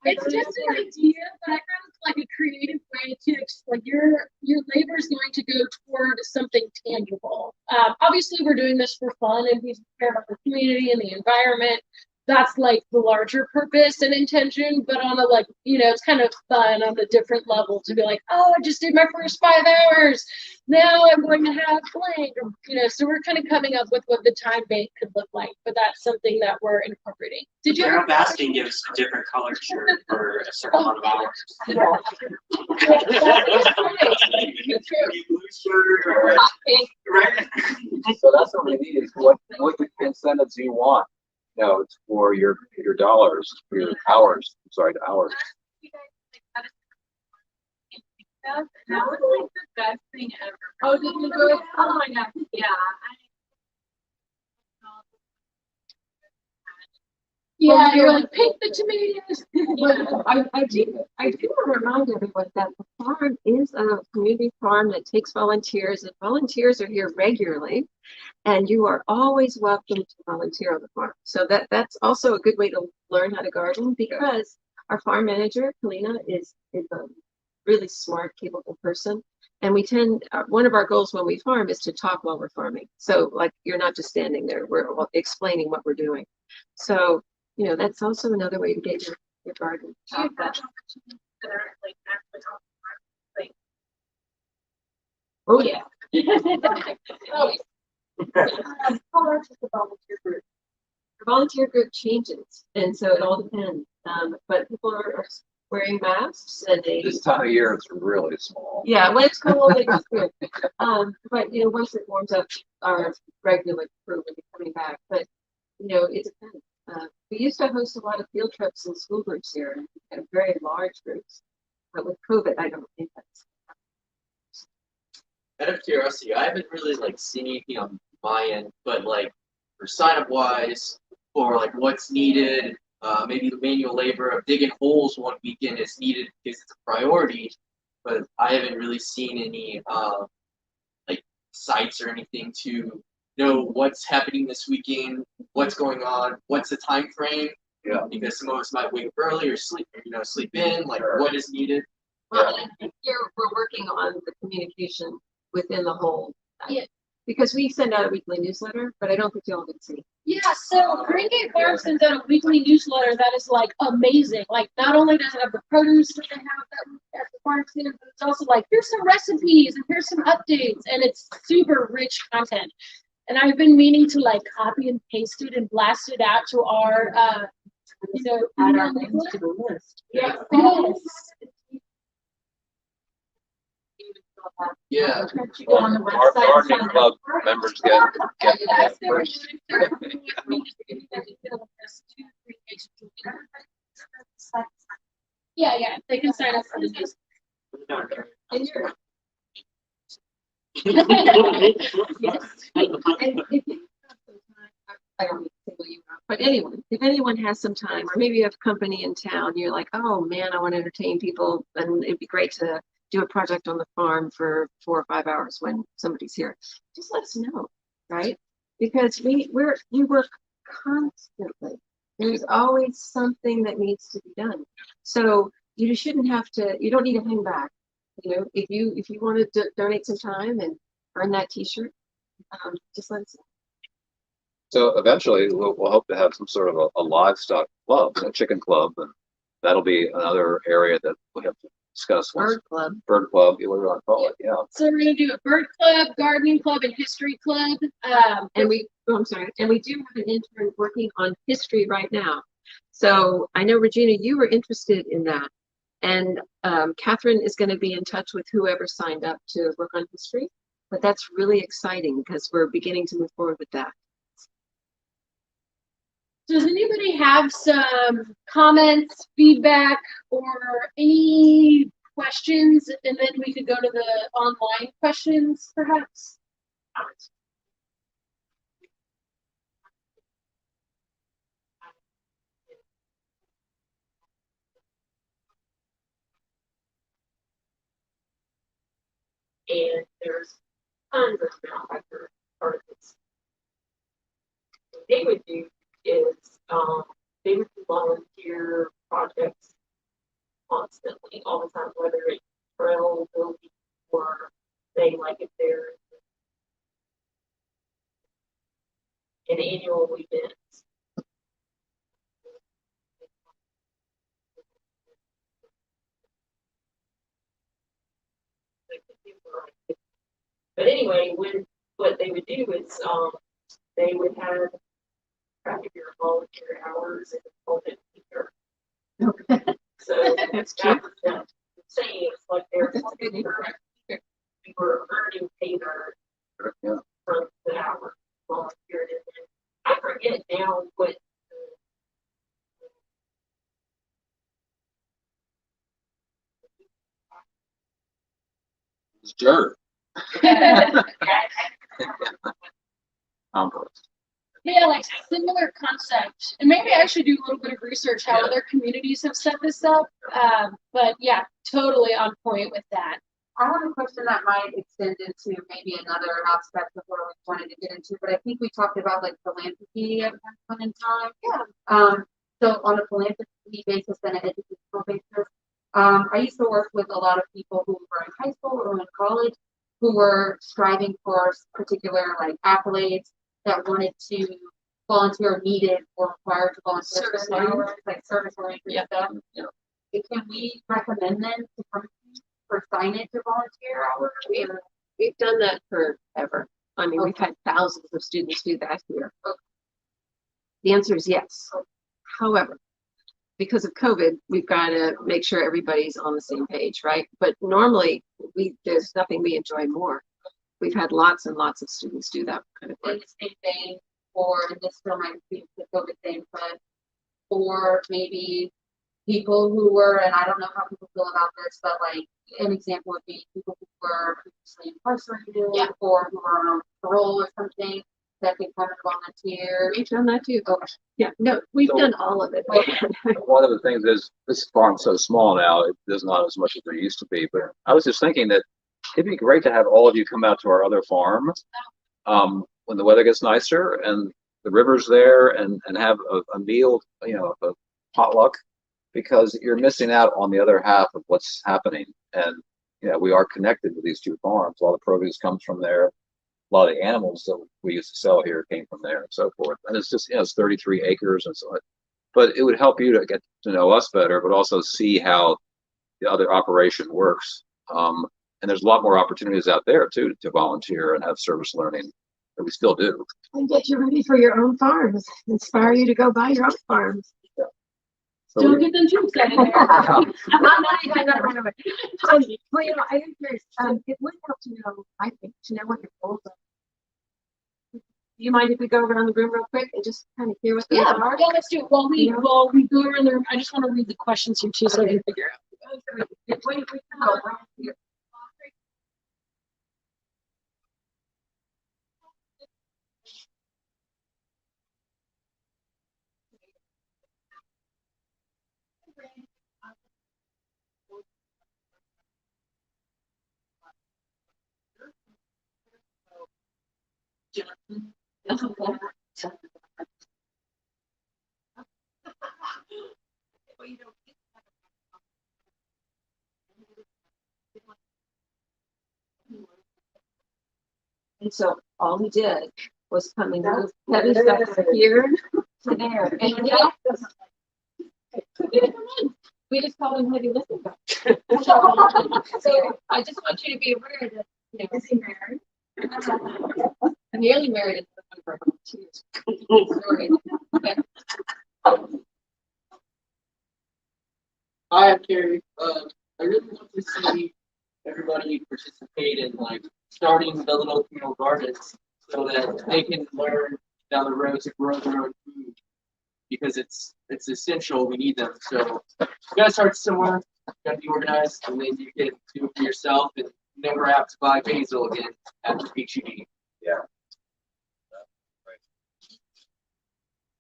It's just an idea, but I found it's like a creative way to like your labor is going to go toward something tangible. Obviously, we're doing this for fun and we care about the community and the environment. That's like the larger purpose and intention, but on a like, you know, it's kind of fun on a different level to be like, oh, I just did my first 5 hours. Now I'm going to have blank, or, you know, so we're kind of coming up with what the time bank could look like, but that's something that we're incorporating. Did you Arrow ever? basting gives a different color shirt for a certain amount of hours. Yeah. You blue shirt or right? So that's what we need is what incentives you want. You know, it's for your dollars, for your hours. I'm sorry, the hours. That was like the best thing ever. Oh, did you do it? Oh my god, yeah. Yeah, you're like, pick the tomatoes. But I do want to remind everyone that the farm is a community farm that takes volunteers, and volunteers are here regularly, and you are always welcome to volunteer on the farm. So that's also a good way to learn how to garden, because our farm manager, Kalina, is a really smart, capable person. And we tend, one of our goals when we farm is to talk while we're farming. So like, you're not just standing there, we're explaining what we're doing. So, you know, that's also another way to get your garden. Do you have opportunities that are like actually on the farm? Like, Oh yeah, Oh, the volunteer group changes, and so it all depends. But people are wearing masks and they. This time of year, it's really small. Yeah, when it's cold, it's good. But once it warms up, our regular crew will be coming back. But it depends. We used to host a lot of field trips and school groups here, and we had very large groups. But with COVID, I don't think that's. Out of curiosity, I haven't really seen anything on my end, but for sign up wise, or what's needed, maybe the manual labor of digging holes one weekend is needed because it's a priority, but I haven't really seen any sites or anything to know what's happening this weekend, what's going on, what's the time frame. Yeah. Because some of us might wake up early or sleep in, what is needed. Well, and I think we're working on the communication within the whole. Yeah. Because we send out a weekly newsletter, but I don't think y'all can see. Yeah, so Green Farm sends out a weekly newsletter that is amazing. Not only does it have the produce that they have at the farm stand, but it's also here's some recipes and here's some updates, and it's super rich content. And I've been meaning to copy and paste it and blast it out to our add our things to the list. yes. Yeah. On the Our website. gardening club members get first. Yeah, they can sign up for the news. And you're. Yes. And if you have some time, I don't mean to single you out, but if anyone has some time, or maybe you have company in town, you're like, oh man, I want to entertain people, and it'd be great to do a project on the farm for 4 or 5 hours when somebody's here. Just let us know, right? Because we work constantly. There's always something that needs to be done. So you shouldn't have to. You don't need to hang back. If you want to donate some time and earn that T-shirt, just let us know. So eventually, we'll hope to have some sort of a livestock club, a chicken club, and that'll be another area that we have to discuss. Bird club. Bird club, whatever you want to call it, yeah. So we're gonna do a bird club, gardening club, and history club. And I'm sorry, and we do have an intern working on history right now. So I know, Regina, you were interested in that. And Catherine is going to be in touch with whoever signed up to work on history. But that's really exciting because we're beginning to move forward with that. Does anybody have some comments, feedback, or any questions? And then we could go to the online questions, perhaps. And there's tons of malpractice articles. What they would do is they would do volunteer projects constantly, all the time, whether it's trail building or say if there's an annual event. But anyway, what they would do is they would have track of your volunteer hours and hold it here. So That's cute. them saying it's they're we were earning paper Yeah. from the hour volunteered, and I forget now what. It's dirt. Compost. Yeah, similar concept. And maybe I should do a little bit of research how other communities have set this up. But yeah, totally on point with that. I have a question that might extend into maybe another aspect of what we wanted to get into, but I think we talked about philanthropy at one point in time. Yeah. So on a philanthropy basis and an educational basis, I used to work with a lot of people who were in high school or in college who were striving for particular accolades that wanted to volunteer or needed or required to volunteer Service certain hours, service oriented stuff. Yeah. Can we recommend them to come for signage or volunteer hours? We've done that forever. I mean, we've had thousands of students do that here. The answer is yes. However, because of COVID, we've got to make sure everybody's on the same page, right? But normally, there's nothing we enjoy more. We've had lots and lots of students do that kind of And work. the same thing for, and this still might be the COVID thing, but for maybe people who were, and I don't know how people feel about this, but like an example would be people who were previously incarcerated Yeah. or who were on parole or something that can come and volunteer. We've done that too. Yeah, no, we've So- done all of it. One of the things is this farm's so small now, there's not as much as there used to be. But I was just thinking that it'd be great to have all of you come out to our other farm when the weather gets nicer and the river's there, and have a meal, a potluck, because you're missing out on the other half of what's happening. And we are connected with these two farms. A lot of produce comes from there. A lot of the animals that we used to sell here came from there and so forth. And it's just, it's 33 acres and so on. But it would help you to get to know us better, but also see how the other operation works. And there's a lot more opportunities out there too to volunteer and have service learning that we still do. And get you ready for your own farms. Inspire you to go buy your own farms. So Don't we- get them too excited. Well, I am curious. It would help to know, I think, to know what your goals are. Do you mind if we go around the room real quick and just kind of hear what those Yeah, are? let's do it. While we go around the room, I just want to read the questions here too, so I can figure out. And so all he did was come and move heavy stuff from here to there. And we just called him heavy lifting. So I just want you to be aware that, is he married? I'm nearly married. For 2 years. Sorry. Okay. Hi, I'm Carrie. I really want to see everybody participate in like starting the little communal gardens so that they can learn down the road to grow their own food, because it's essential. We need them. So you gotta start somewhere. You gotta be organized, and then you can do it for yourself and never have to buy basil again after HEB. Yeah.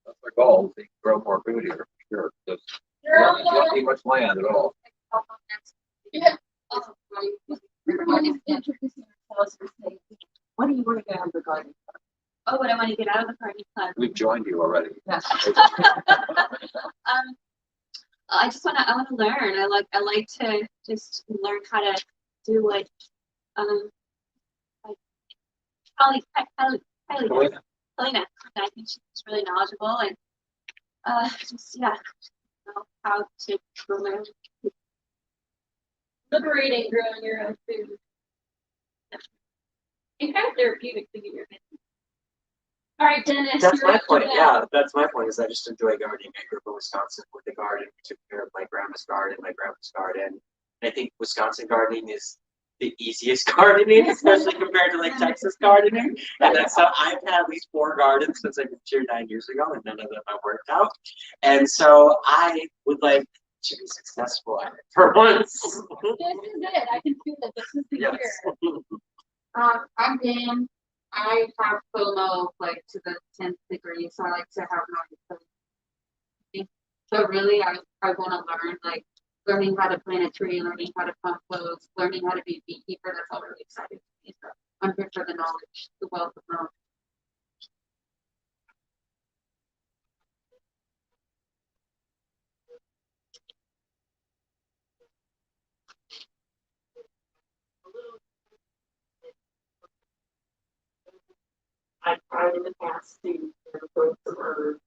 That's our goal, to grow more food here, for sure. Just, you don't need much land at all. What do you want to get out of the garden? Oh, what I want to get out of the garden club. We've joined you already. Yes. I want to learn. I like to just learn how to do what, like Kylie does. Helena, I think she's really knowledgeable and, know how to learn. Liberating growing your own food. And kind of therapeutic to get your business. All right, Dennis. That's you're my up to point. bat. Yeah, that's my point. Is I just enjoy gardening. I grew up in Wisconsin with the garden. We took care of my grandma's garden, my grandpa's garden. I think Wisconsin gardening is the easiest gardening, especially compared to like Texas gardening. And that's how I've had at least 4 gardens since I moved here 9 years ago, and none of them have worked out. And so I would like to be successful at it for once. This is it. I can feel that this is the Yes. year. I'm Dan. I have FOMO like to the 10th degree, so I like to have my. So really, I want to learn like learning how to plant a tree, learning how to compost, learning how to be a beekeeper. That's all really exciting to me. So I'm here for the knowledge, the wealth of knowledge. I've tried in the past to grow some herbs.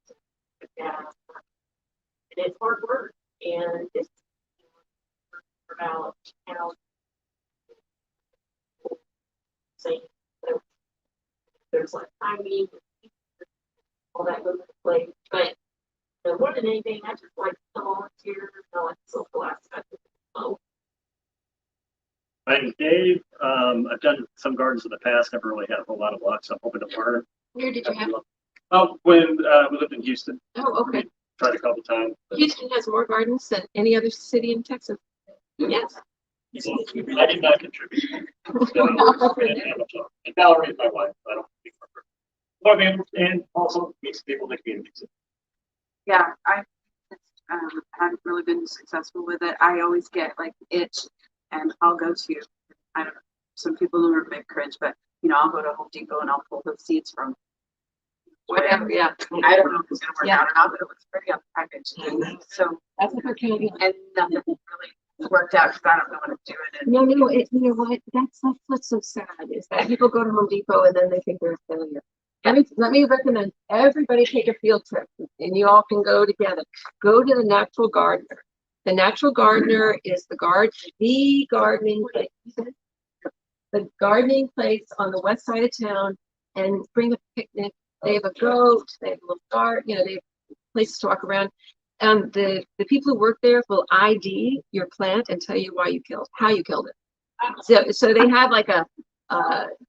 Yeah. And it's hard work and it's about how there's like timing, all that goes into play. But more than anything, I just like the volunteer, I like the social aspect of it. So, I'm Dave. I've done some gardens in the past, never really had a whole lot of luck, so I'm hoping to learn. Where did you have? Oh, when we lived in Houston, Oh, okay. tried a couple times. But Houston has more gardens than any other city in Texas. yes. I did not contribute. So, and Valerie is my wife. I don't speak for her. Well, I mean, and also meets people in the community. So. Yeah, I haven't really been successful with it. I always get like itch, and I'll go to, I don't know, some people who may cringe, but I'll go to Home Depot and I'll pull the seeds from whatever. Yeah, I don't know if it's gonna work out or not, but it looks pretty on the package. So That's what they're counting on. and nothing really worked out because I don't know how to do it. And No, you know what? That's what's so sad is that people go to Home Depot and then they think they're a failure. Let me recommend everybody take a field trip and you all can go together. Go to the Natural Gardener. The Natural Gardener is the gardening place. The gardening place on the west side of town, and bring a picnic. They have a goat, they have a little garden, they have places to walk around. The people who work there will ID your plant and tell you how you killed it. So they have like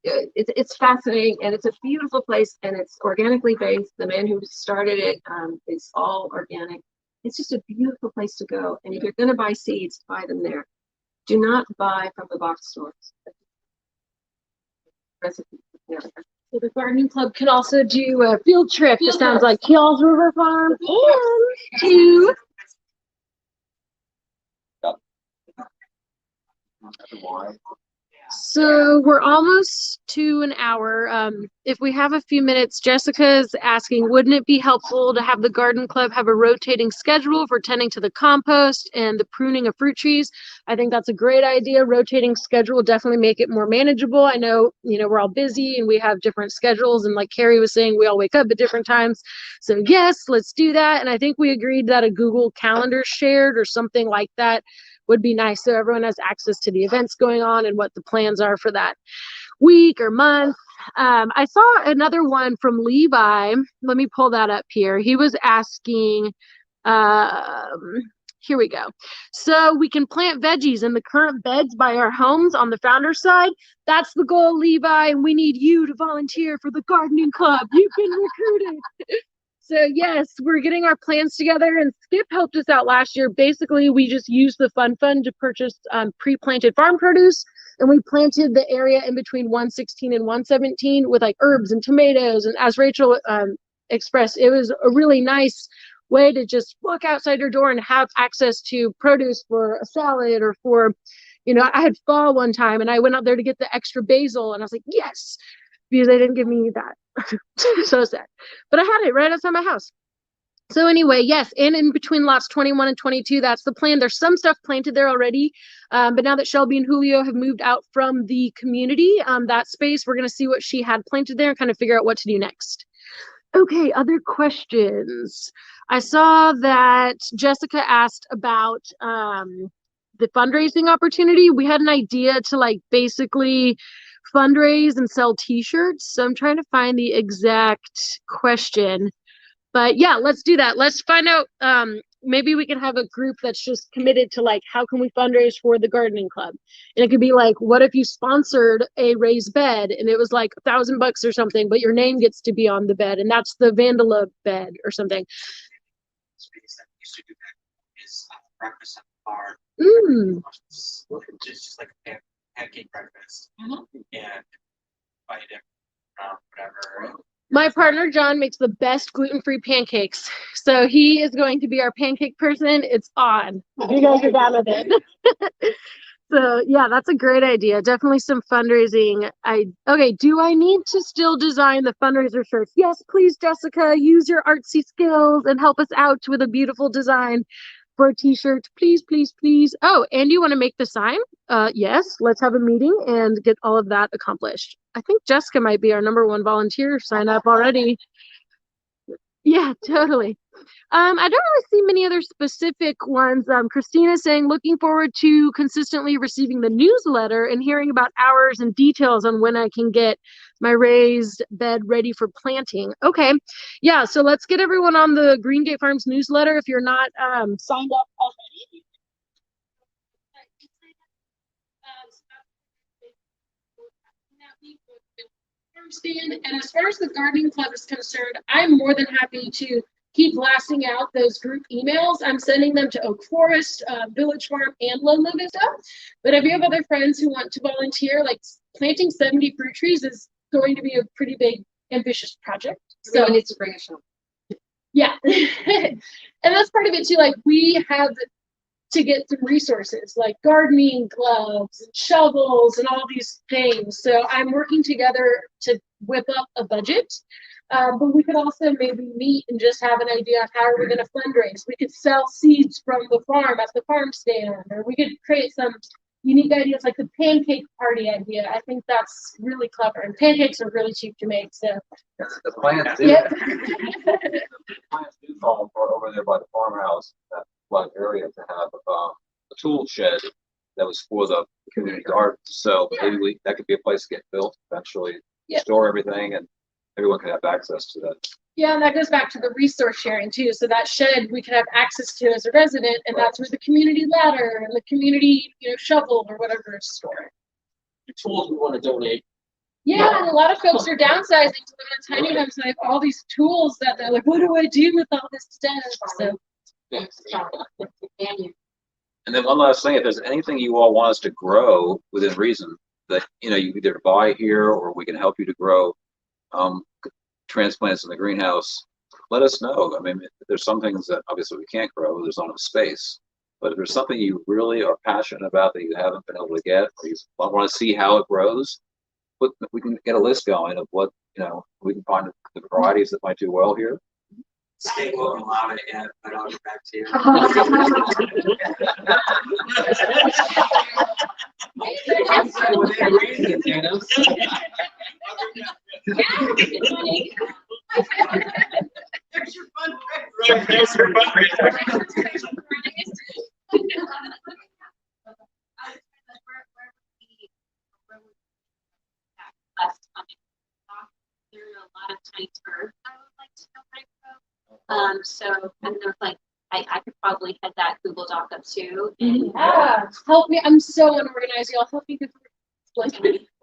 it's fascinating, and it's a beautiful place, and it's organically based. The man who started it is all organic. It's just a beautiful place to go. And if you're going to buy seeds, buy them there. Do not buy from the box stores. Recipes. Yeah. So the gardening club can also do a field trip. It sounds like Keels River Farm and to So we're almost to an hour. If we have a few minutes, Jessica's asking, wouldn't it be helpful to have the garden club have a rotating schedule for tending to the compost and the pruning of fruit trees? I think that's a great idea. Rotating schedule will definitely make it more manageable. I know, we're all busy and we have different schedules. And like Carrie was saying, we all wake up at different times. So yes, let's do that. And I think we agreed that a Google Calendar shared or something like that would be nice, so everyone has access to the events going on and what the plans are for that week or month. I saw another one from Levi. Let me pull that up here. He was asking, here we go. So we can plant veggies in the current beds by our homes on the founder side. That's the goal, Levi, and we need you to volunteer for the gardening club. You've been recruited. So yes, we're getting our plans together, and Skip helped us out last year. Basically, we just used the fund to purchase pre-planted farm produce, and we planted the area in between 116 and 117 with like herbs and tomatoes. And as Rachel expressed, it was a really nice way to just walk outside your door and have access to produce for a salad or for, I had fall one time and I went out there to get the extra basil and I was like, yes, because they didn't give me that. So sad. But I had it right outside my house. So anyway, yes, and in between lots 21 and 22, that's the plan. There's some stuff planted there already, but now that Shelby and Julio have moved out from the community, that space, we're going to see what she had planted there and kind of figure out what to do next. Okay, other questions? I saw that Jessica asked about the fundraising opportunity. We had an idea to basically fundraise and sell t-shirts. So I'm trying to find the exact question. But yeah, let's do that. Let's find out. Maybe we can have a group that's just committed to how can we fundraise for the gardening club? And it could be what if you sponsored a raised bed and it was $1,000 or something, but your name gets to be on the bed and that's the Vandala bed or something. Space that used to do that is breakfast at the bar. It's just like a pancake breakfast, and invite it whatever. My partner, John, makes the best gluten-free pancakes. So he is going to be our pancake person. It's on. You guys are down with it. So yeah, that's a great idea. Definitely some fundraising. Okay, do I need to still design the fundraiser shirts? Yes, please, Jessica, use your artsy skills and help us out with a beautiful design for a t-shirt. Please, please, please. Oh, and you want to make the sign? Yes, let's have a meeting and get all of that accomplished. I think Jessica might be our #1 volunteer sign up already. Yeah, totally. I don't really see many other specific ones. Christina saying, looking forward to consistently receiving the newsletter and hearing about hours and details on when I can get my raised bed ready for planting. Okay. Yeah. So let's get everyone on the Green Gate Farms newsletter. If you're not signed up already. And as far as the gardening club is concerned, I'm more than happy to keep blasting out those group emails. I'm sending them to Oak Forest, Village Farm, and Loma Vista. But if you have other friends who want to volunteer, like planting 70 fruit trees is going to be a pretty big, ambitious project. So Someone needs to bring a shovel. yeah. And that's part of it too. Like we have to get some resources like gardening gloves and shovels and all these things. So I'm working together to whip up a budget. But we could also maybe meet and just have an idea of how are we going to fundraise. We could sell seeds from the farm at the farm stand, or we could create some unique ideas like the pancake party idea. I think that's really clever. And pancakes are really cheap to make. So The plants do, yep. the plants do fall for over there by the farmhouse, that flat area, to have a tool shed that was for the community garden. So maybe that could be a place to get built eventually, Yep. store everything, and everyone can have access to that. Yeah, and that goes back to the resource sharing too. So that shed we could have access to as a resident, and that's where the community ladder and the community, shovel or whatever is stored. The tools we want to donate. Yeah, and a lot of folks are downsizing to live in tiny homes and they have all these tools that they're like, what do I do with all this stuff? So And then one last thing, if there's anything you all want us to grow within reason that, you either buy here or we can help you to grow, transplants in the greenhouse, let us know. I mean, there's some things that obviously we can't grow, there's not enough space. But if there's something you really are passionate about that you haven't been able to get, or you want to see how it grows, we can get a list going of what, we can find the varieties that might do well here. State won't allow it yet, but I'll get back to you. There's your fundraiser. There's your fundraiser. There are a lot of tiny turds I would like to know how to grow. So I don't know if I could probably head that Google Doc up too. And yeah, help me. I'm so unorganized. Y'all help me get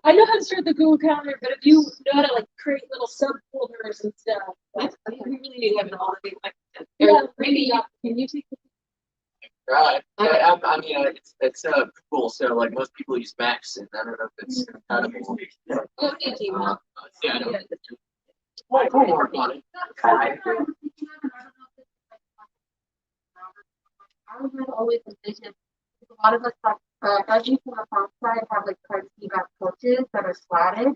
I know how to start the Google Calendar, but if you know how to create little subfolders and stuff, We really need to have all the things like yeah, maybe can you take Right. I mean, it's Google, so most people use Macs, and I don't know if it's compatible. Yeah, I know. We'll work on it. I have always envisioned, a lot of us have, as you from the farm side, have privacy back coaches that are slatted.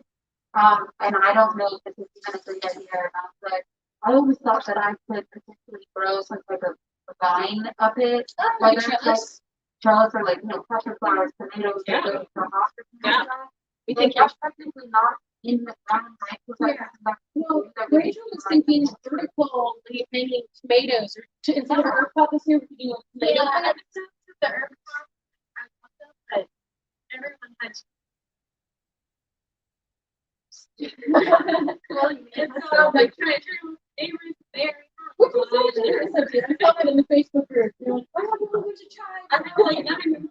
And I don't know if this is even a great idea or not, but I always thought that I could potentially grow some type of vine up it, whether it's trellis or pressure flowers, tomatoes, or Yeah. We think that's technically not in the ground, right? Well, Rachel was thinking vertical hanging tomatoes, or instead of herb pot this year, we could do tomato. Yeah, the herb farm, but everyone had Which was so generous of you. I saw that in the Facebook group. You're like, I don't know what to try. I'm like, not even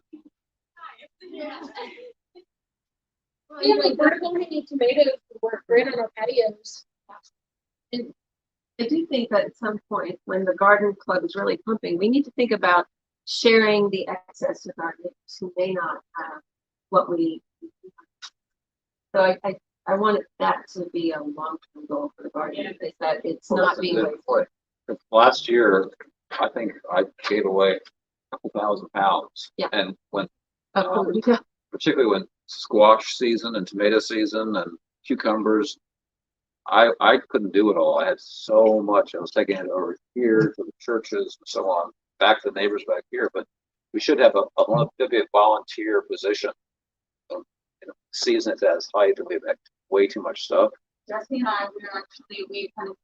Yeah, vertical hanging tomatoes would work great on our patios. And I do think that at some point, when the garden club is really pumping, we need to think about sharing the access with our neighbors who may not have what we. So I want that to be a long-term goal for the garden, is that it's not being wasted. Last year, I think I gave away a couple £1,000. Yeah. And when, Yeah. particularly when squash season and tomato season and cucumbers, I couldn't do it all. I had so much. I was taking it over here to the churches and so on, back to the neighbors back here. But we should have maybe a volunteer position. Season it's at its height, and we have way too much stuff. Jesse and I, we kind of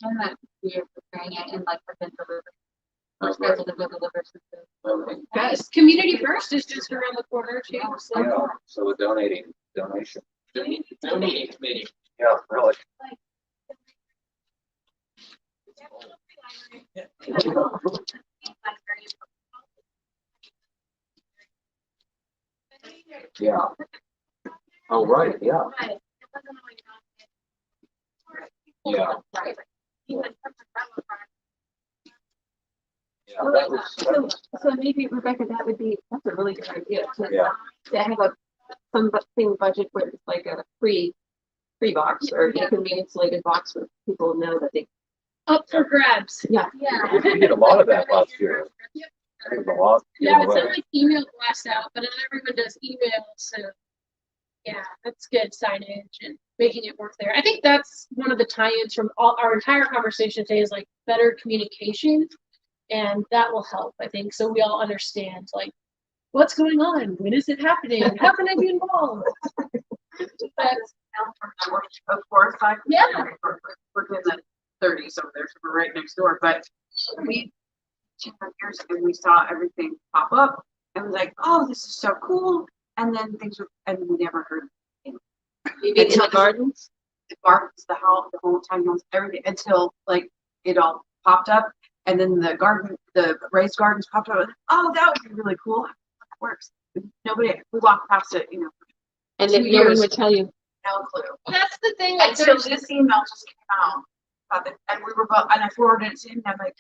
And that we are preparing it in like within delivery. We're That's right. scheduled to go deliver something. Okay. Guys, community first is just around the corner too. So. Yeah, so a donation. Donating committee. Yeah, really. Yeah. Oh, right, yeah. Yeah. Yeah, that was, So maybe Rebecca, that's a really good idea yeah. to have something budget where it's like a free box or a convenience slated box where people know that they. Up for grabs. Yeah. Yeah. We did a lot of that last year. There was a lot. Yeah, it's not like email blast out, but not everyone does email, so yeah, that's good signage and making it work there. I think that's one of the tie-ins from all our entire conversation today is like better communication, and that will help, I think, so we all understand like what's going on, when is it happening, how can I be involved? Of course, Yeah. We're in the 30s over there, so we're right next door. But we 2 years ago we saw everything pop up and was like, oh, this is so cool. And then and we never heard anything. You mean in the gardens? The gardens, the whole tiny house, everything until like it all popped up. And then the raised gardens popped up. Oh, that would be really cool. It works. We walked past it, And 2 then no one years. would tell you. No clue. That's the thing, like Until there's this email just came out. And we were both, and I forwarded it to him, and I'm like,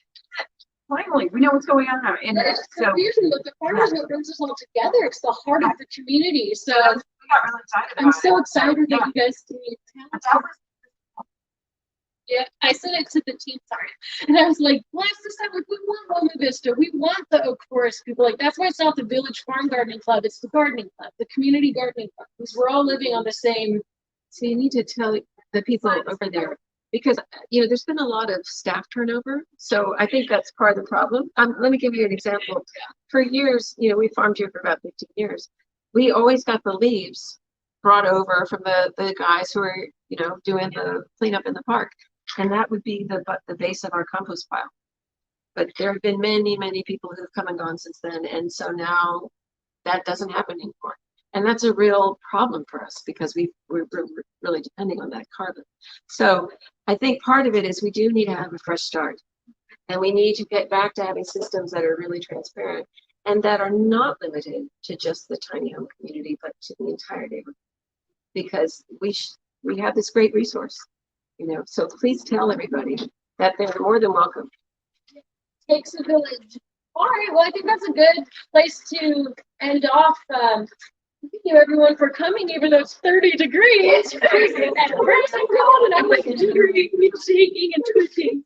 finally, we know what's going on now. And there's so confusion, but the farmers what brings us all together. It's the heart of the community. So we got really excited I'm about so it. excited Yeah. that you guys came. That was Yeah, I said it to the team, sorry. And I was like, last this time, like, we want Loma Vista. We want the Oak Forest people. Like, that's why it's not the Village Farm Gardening Club. It's the gardening club, the community gardening club, because we're all living on the same. So you need to tell the people over there because there's been a lot of staff turnover. So I think that's part of the problem. Let me give you an example. For years, we farmed here for about 15 years. We always got the leaves brought over from the guys who are doing the cleanup in the park, and that would be the base of our compost pile. But there have been many, many people who have come and gone since then, and so now that doesn't happen anymore. And that's a real problem for us because we're really depending on that carbon. So I think part of it is we do need to have a fresh start. And we need to get back to having systems that are really transparent and that are not limited to just the tiny home community, but to the entire neighborhood. Because we have this great resource, so please tell everybody that they're more than welcome. Takes a village. All right, well, I think that's a good place to end off. Thank you everyone for coming, even though it's 30 degrees. And where's I'm going, and I'm like jittery, shaking and twitching.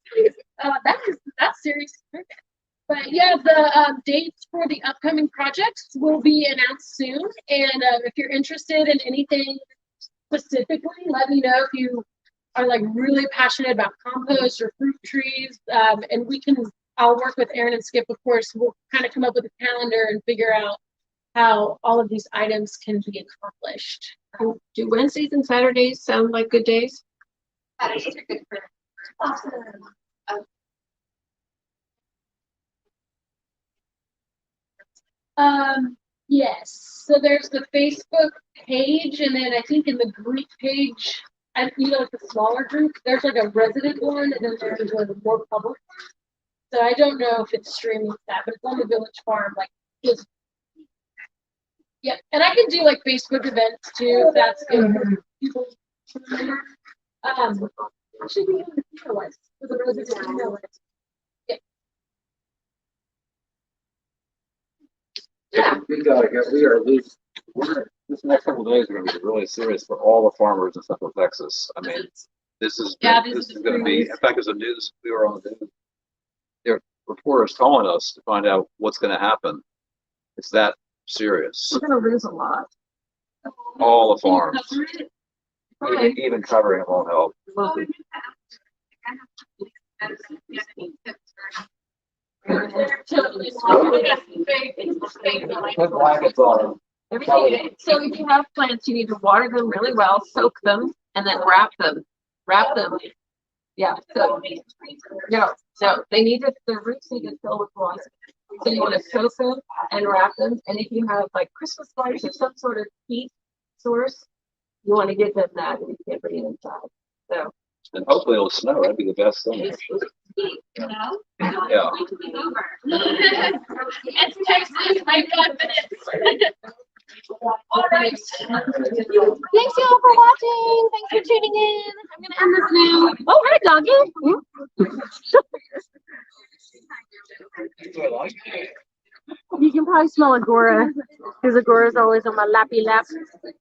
That's serious. But yeah, the dates for the upcoming projects will be announced soon. And if you're interested in anything specifically, let me know if you are like really passionate about compost or fruit trees. And I'll work with Aaron and Skip, of course. We'll kind of come up with a calendar and figure out how all of these items can be accomplished. Do Wednesdays and Saturdays sound like good days? Saturdays are good for. Awesome. Yes. So there's the Facebook page, and then I think in the group page, like the smaller group, there's like a resident one, and then there's like a more public one. So I don't know if it's streaming that, but it's on the Village Farm, yeah, and I can do like Facebook events too, if that's good for people to remember. It should be on the email list, for the resident email list. Yeah. We gotta get, we are at least, this next couple of days are gonna be really serious for all the farmers in Central Texas. I mean, this is gonna be, in fact, there's a news, we were on the news. There are reporters calling us to find out what's gonna happen. It's that serious. We're going to lose a lot. All the farms. Even covering it won't help. Put blankets on them. Everything. So if you have plants, you need to water them really well, soak them, and then wrap them. Yeah, so, no, they need to, the roots need to fill with moss. So you want to soak them and wrap them, and if you have like Christmas lights or some sort of heat source, you want to give them that, and you can't bring it inside, so. And hopefully it'll snow. That'd be the best thing. You know? I don't Yeah. want to be over. It's Texas, my confidence. All right. Thanks y'all for watching. Thanks for tuning in. I'm gonna end this now. Oh, hi, doggy. You can probably smell Agora, because Agora's always on my lappy lap.